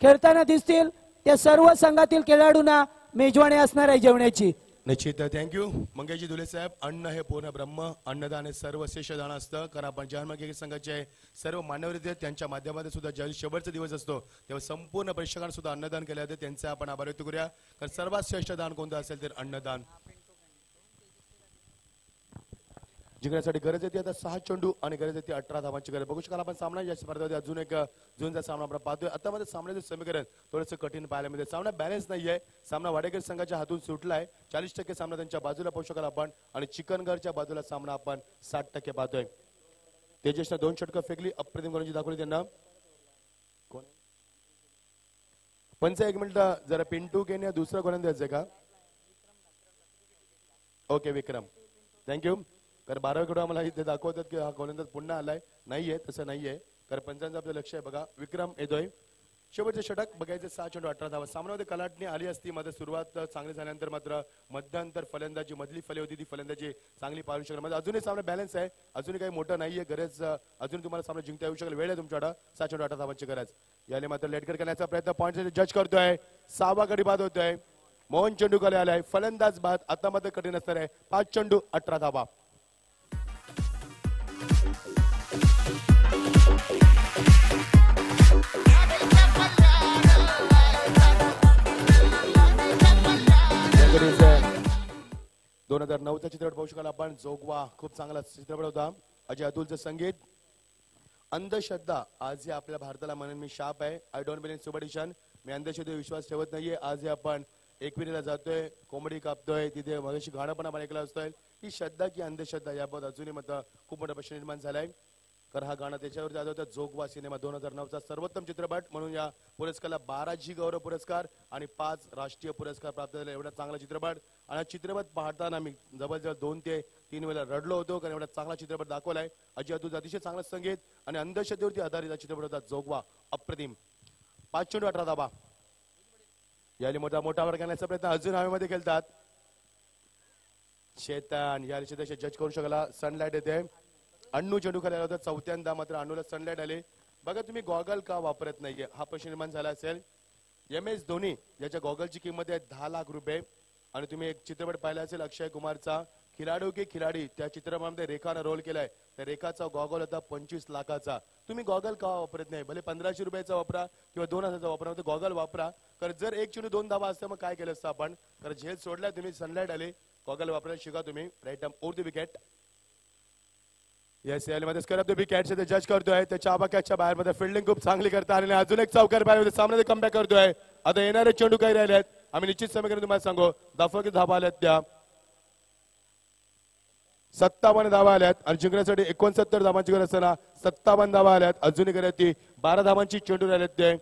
खेळताना दिसतील त्या सर्व संघातील खेळाडूंना मेजवानी असणार आहे जेवणाची. निश्चित थँक्यू मंगेशजी धुले साहेब. अन्न हे पूर्ण ब्रह्म, अन्नदान हे सर्वश्रेष्ठ दान असतं. कारण आपण जहान क्रिकेट संघाचे सर्व मान्यवर आहेत, त्यांच्या माध्यमातून सुद्धा ज्यावेळी शेवटचा दिवस असतो तेव्हा संपूर्ण प्रेक्षकांना सुद्धा अन्नदान केले जाते. त्यांचे आपण आभार व्यक्त करूया. कारण सर्वात श्रेष्ठ दान कोणतं असेल तर अन्नदान. जिंकण्यासाठी गरज येते आता 6 चेंडू आणि गरज येते 18 धावांची गरज. बघू शकाल आपण सामना या स्पर्धेमध्ये अजून एक जुनचा सामना आपण पाहतोय. आता मध्ये सामन्याचं समीकरण थोडंसं कठीण पाहायला मिळते. सामना बॅलन्स नाहीये. सामना वाडेकर संघाच्या हातून सुटलाय. 40% सामना त्यांच्या बाजूला पाहू शकाल आपण आणि चिकनगरच्या बाजूला सामना आपण 60% पाहतोय. तेजसने 2 षटकं फेकली, अप्रतिम गोलंदाजी दाखवली त्यांना. पंच 1 मिनिट जरा पिंटू केने दुसरा गोलंदाज आहे का? ओके विक्रम थँक्यू. कारण 12कडे आम्हाला इथे दाखवतात की हा गोलंदाज पुन्हा आलाय. नाहीये तसं नाहीये. कारण पंचांचं आपलं लक्ष आहे बघा. विक्रम येतोय. शेवटचे षटक बघायचे 6 चेंडू 18 धावा. सामन्यामध्ये कलाटणी आली असती. मध्ये सुरुवात चांगली झाल्यानंतर मात्र मध्यंतर फलंदाजी मधली फले होती ती फलंदाजी चांगली पाहू शकणार. मध्ये अजूनही सामना बॅलन्स आहे. अजूनही काही मोठं नाहीये. गरज अजून तुम्हाला सामना जिंकता येऊ शकेल. वेळ आहे तुमच्याकडे. 6 चेंडू 18 धावांची गरज. याने मात्र लेटकर करण्याचा प्रयत्न पॉईंट जज करतोय. 6वा गडी बाद होतोय. मोहन चेंडूकडे आलाय. फलंदाज बाद. आता मध्ये कठीण असणार आहे. 5 चेंडू 18 धावा. Ladies 2009चा चित्रपट पाहू शकाल आपण. जोगवा खूप चांगला चित्रपट होता. अजय अतुलचं संगीत. अंधश्रद्धा आज हे आपल्या भारताला म्हणून मी शाप आहे. I don't believe in superstition. मी अंधश्रद्धेवर विश्वास ठेवत नाहीये. आज हे आपण एकविरीला जातोय, कोंबडी कापतोय, तिथे मगाशी गाणं पण आपण ऐकलं असतोय. ही श्रद्धा की अंधश्रद्धा याबाबत अजूनही मत खूप मोठा प्रश्न निर्माण झालाय. कारण हा गाणं त्याच्यावर जात होता. जोगवा सिनेमा 2009चा सर्वोत्तम चित्रपट म्हणून या पुरस्काराला 12 जी गौरव पुरस्कार आणि 5 राष्ट्रीय पुरस्कार प्राप्त झाले. एवढा चांगला चित्रपट. आणि हा चित्रपट पाहताना मी जवळजवळ 2 ते 3 वेळा रडलो होतो. कारण एवढा चांगला चित्रपट दाखवलाय. अजय अतुलचं अतिशय चांगलं संगीत आणि अंधश्रद्धेवरती आधारित हा चित्रपट होता जोगवा. अप्रतिम. 5 चेंडू 18 धावा. याने मोठा वर करण्याचा प्रयत्न अजून हवेमध्ये खेळतात. शेतान या जज करू शकला. सनलाइट येते. अण्णू चेंडू खाली आला होता. चौथ्यांदा मात्र अण्णूला सनलाइट आले. बघा तुम्ही गॉगल का वापरत नाहीये हा प्रश्न निर्माण झाला असेल. MS धोनी याच्या गॉगलची किंमत आहे 10 लाख रुपये. आणि तुम्ही एक चित्रपट पाहिला असेल अक्षय कुमारचा खिलाडू की खिलाडी. त्या चित्रपटामध्ये रेखानं रोल केलाय. त्या रेखाचा गॉगल होता 25 लाखाचा. तुम्ही गॉगल का वापरत नाही? भले 1500 रुपयाचा वापरा किंवा 2000चा वापरा, गॉगल वापरा. कारण जर 1 चेंडू 2 धावा असतं मग काय केलं असतं आपण. कारण झेल सोडलाय तुम्ही, सनलाइट आली, गॉगल वापरायला शिका तुम्ही. Right arm over the wicket. Yes यामध्ये स्क्वेअर ऑफ द विकेट ते जज करतोय. त्याच्या आबाक्याच्या बाहेर मध्ये फिल्डिंग खूप चांगली करता आणि अजून एक चौकार बाहेर सामने कमबॅक करतोय. आता येणारे चेंडू काही राहिले आहेत. आम्ही निश्चित समीकरण तुम्हाला सांगू. दाफकी धावा आल्यात त्या 57 धावा आल्यात आणि जिंकण्यासाठी 69 धावांची गरज असताना 57 धावा आल्यात. अजूनही गरज ती 12 धावांची चेंडू राहिलेत ते.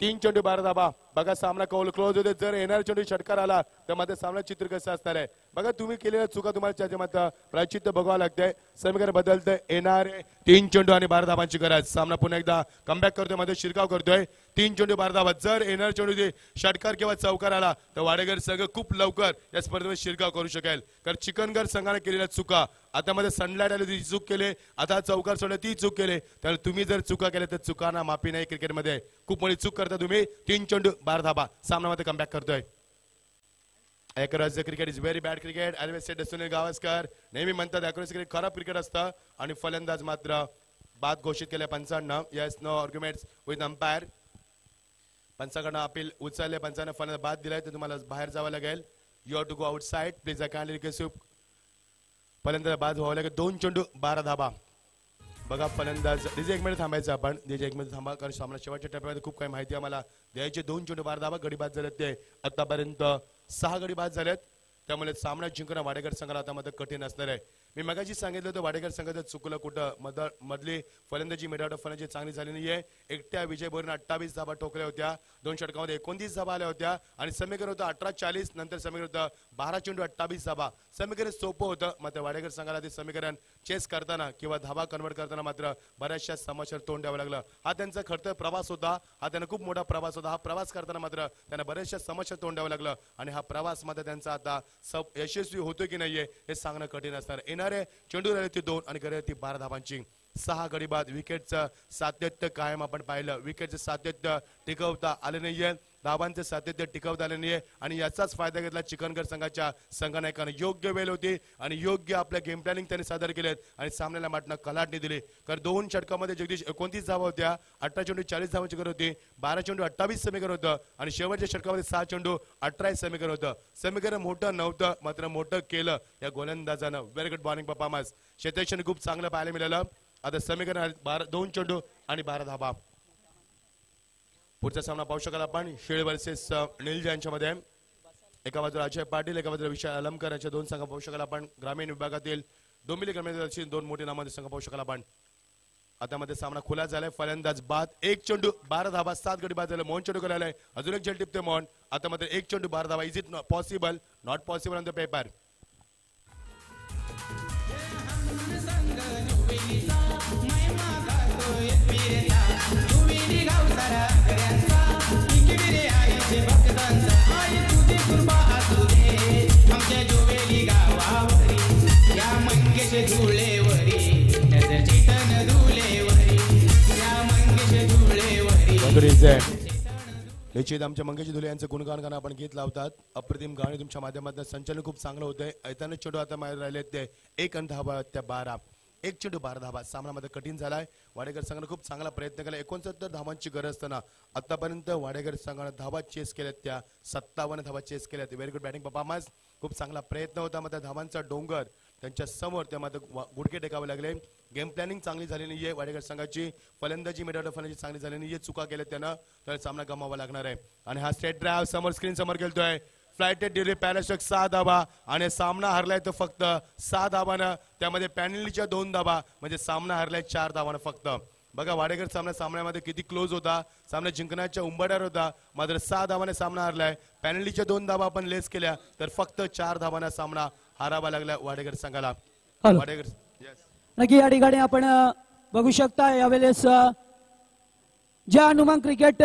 3 चेंडू 12 धावा. बघा सामना क्लोज होते. जर येणारा चेंडू षटकार आला तर मात्र सामना चित्र कसं असणार आहे. बघा तुम्ही केलेल्या चुका तुम्हाला त्याच्या मात्र प्रायचित्त बघावं लागतंय. समीकरण बदलतंय. येणारे 3 चेंडू आणि 12 धावांची गरज. सामना पुन्हा एकदा कमबॅक करतोय, मध्ये शिरकाव करतोय. 3 चेंडू 12 धावा. जर येणारा चेंडू षटकार किंवा चौकार आला तर वाडेकर संघ खूप लवकर या स्पर्धेमध्ये शिरकाव करू शकेल. कारण चिकनगर संघाने केलेल्या चुका आता मध्ये सनलाइट आली ती चूक केले, आता चौकार सोडले ती चूक केले. तर तुम्ही जर चुका केल्या तर चुकांना माफी नाही. क्रिकेटमध्ये खूप मोठी चूक करता तुम्ही. 3 चेंडू 12 धावा. सामनामध्ये कमबॅक करतोय. Accuracy cricket is very bad cricket. Always sed Sunil Gavaskar नेहमी म्हणतात ॲक्युरसी क्रिकेट खराब क्रिकेट असतं. आणि फलंदाज मात्र बाद घोषित केल्या पंचांना. Yes no arguments with umpire. पंचाकडनं अपील उचलले. पंचांना फलंदाज बाद दिलाय तर तुम्हाला बाहेर जावं लागेल. You have to go outside please. I kindly request you. फलंदाज बाद व्हावं लागेल. 2 चेंडू 12 धावा. बघा फलंदाज डीजे 1 मिनिट थांबायचं आपण. डीजे 1 मिनिट थांबा कारण सामना शेवटच्या टप्प्यामध्ये खूप काही माहिती आम्हाला द्यायची. 2 चेंडू 12 धावा. गडी बाद झालेत ते आतापर्यंत 6 गडी बाद झालेत. त्यामुळे सामना जिंकणं वाडेकर संघाला आता मध्ये कठीण असणार आहे. मी मगाशी सांगितलं होतं वाडेकर संघाचं चुकलं कुठं. मधली फलंदाजी मिडआउट ऑफ फलंदाजी चांगली झाली नाहीये. एकट्या विजय बोरने 28 धावा ठोकल्या होत्या. 2 षटकामध्ये 29 धावा आल्या होत्या. आणि समीकरण होतं 18-40. नंतर समीकरण होतं 12 चेंडू 28 धावा. समीकरण सोपं होतं. मात्र वाडेकर संघाला ते समीकरण चेस करताना किंवा धावा कन्वर्ट करताना मात्र बऱ्याचशा समस्यावर तोंड द्यावं लागलं. हा त्यांचा खरतर प्रवास होता. हा त्यांना खूप मोठा प्रवास होता. हा प्रवास करताना मात्र त्यांना बऱ्याचशा समस्या तोंड द्यावं लागलं. आणि हा प्रवास मात्र त्यांचा आता यशस्वी होतो की नाहीये हे सांगणं कठीण असणार. येणारे चेंडू राहिले ते 2 आणि गरज ती 12 धावांची. 6 गडी बाद. विकेटचं सातत्य कायम आपण पाहिलं. विकेटचं सातत्य टिकवता आले नाहीये, धावांचं सातत्य टिकवता आले नाहीये आणि याचाच फायदा घेतला चिकनगड संघाच्या संघनायकाने. योग्य वेळ होती आणि योग्य आपल्या गेम प्लॅनिंग त्यांनी सादर केलेत आणि सामन्याला माटणं कलाटणी दिली. कारण 2 षटकामध्ये जगदीश 29 धावा होत्या, 18 चेंडू 40 धावांची गरज होती, 12 चेंडू 28 समीकरण होतं आणि शेवटच्या षटकामध्ये 6 चेंडू 18 समीकरण होतं. समीकरण मोठं नव्हतं मात्र मोठं केलं या गोलंदाजानं. Very good bowling performance. क्षेत्ररक्षण खूप चांगलं पाहायला मिळालं. आता समीकरण 2 चेंडू आणि 12 धावा. पुढचा सामना पाहू शकाल आपण शेळ वर्सेस निलज यांच्यामध्ये. एका बाजूला अजय पाटील, एका बाजूला विशाल अलमकर यांच्या 2 संघ पाहू शकाल आपण. ग्रामीण विभागातील डोंबिवली ग्रामीण 2 मोठी नामांचे संघ पाहू शकाल आपण. आता मध्ये सामना खुला झालाय. फलंदाज बाद. 1 चेंडू 12 धावा, 7 गडी बाद झाले. मोहन चेंडू करायला अजून एक झेल टिपते मोहन. आता मध्ये 1 चेंडू 12 धावा. Is it possible? Not possible on the paper. निश्चित आमच्या मंगेश धुले यांचं गुणगान गाणं आपण गीत लावतात. अप्रतिम गाणी तुमच्या माध्यमातून संचलन खूप चांगलं होतंय. ऐताना चेंडू आता मागे राहिले ते 1 आणि धावा त्या 12. 1 चेंडू 12 धावा. सामनामध्ये कठीण झालाय. वाडेकर संघाने खूप चांगला प्रयत्न केला. 69 धावांची गरज असताना आतापर्यंत वाडेकर संघाने धावा चेस केल्यात त्या 57 धावा चेस केल्यात. Very good batting performance. खूप चांगला प्रयत्न होता. मात्र धावांचा डोंगर त्यांच्या समोर त्यामध्ये गुडके टेकावे लागले. गेम प्लॅनिंग चांगली झाली नाहीये वाडेकर संघाची. फलंदाजी मिडल फलंदाजी चांगली झाली नाहीये. चुका केल्या त्यानं, तर सामना गमावा लागणार आहे. आणि हा स्ट्रेट ड्राइव्ह समोर स्क्रीन समोर खेळतोय. फ्लाइटेड डिले पॅराशक 6 धावा आणि सामना हरलाय तो फक्त 6 धावानं. त्यामध्ये पॅनल्टीच्या 2 धावा म्हणजे सामना हरलाय 4 धावानं फक्त. बघा वाडेकर सामन्यामध्ये किती क्लोज होता. सामना जिंकण्याच्या उंबरठ्यावर होता. मात्र 6 धावाने सामना हरलाय. पॅनल्टीच्या 2 धावा आपण लेस केल्या तर फक्त 4 धावांना सामना हारावा लागला वाडेकर संघाला. वाडेकर नक्की या ठिकाणी आपण बघू शकता यावेळेस ज्या हनुमान क्रिकेट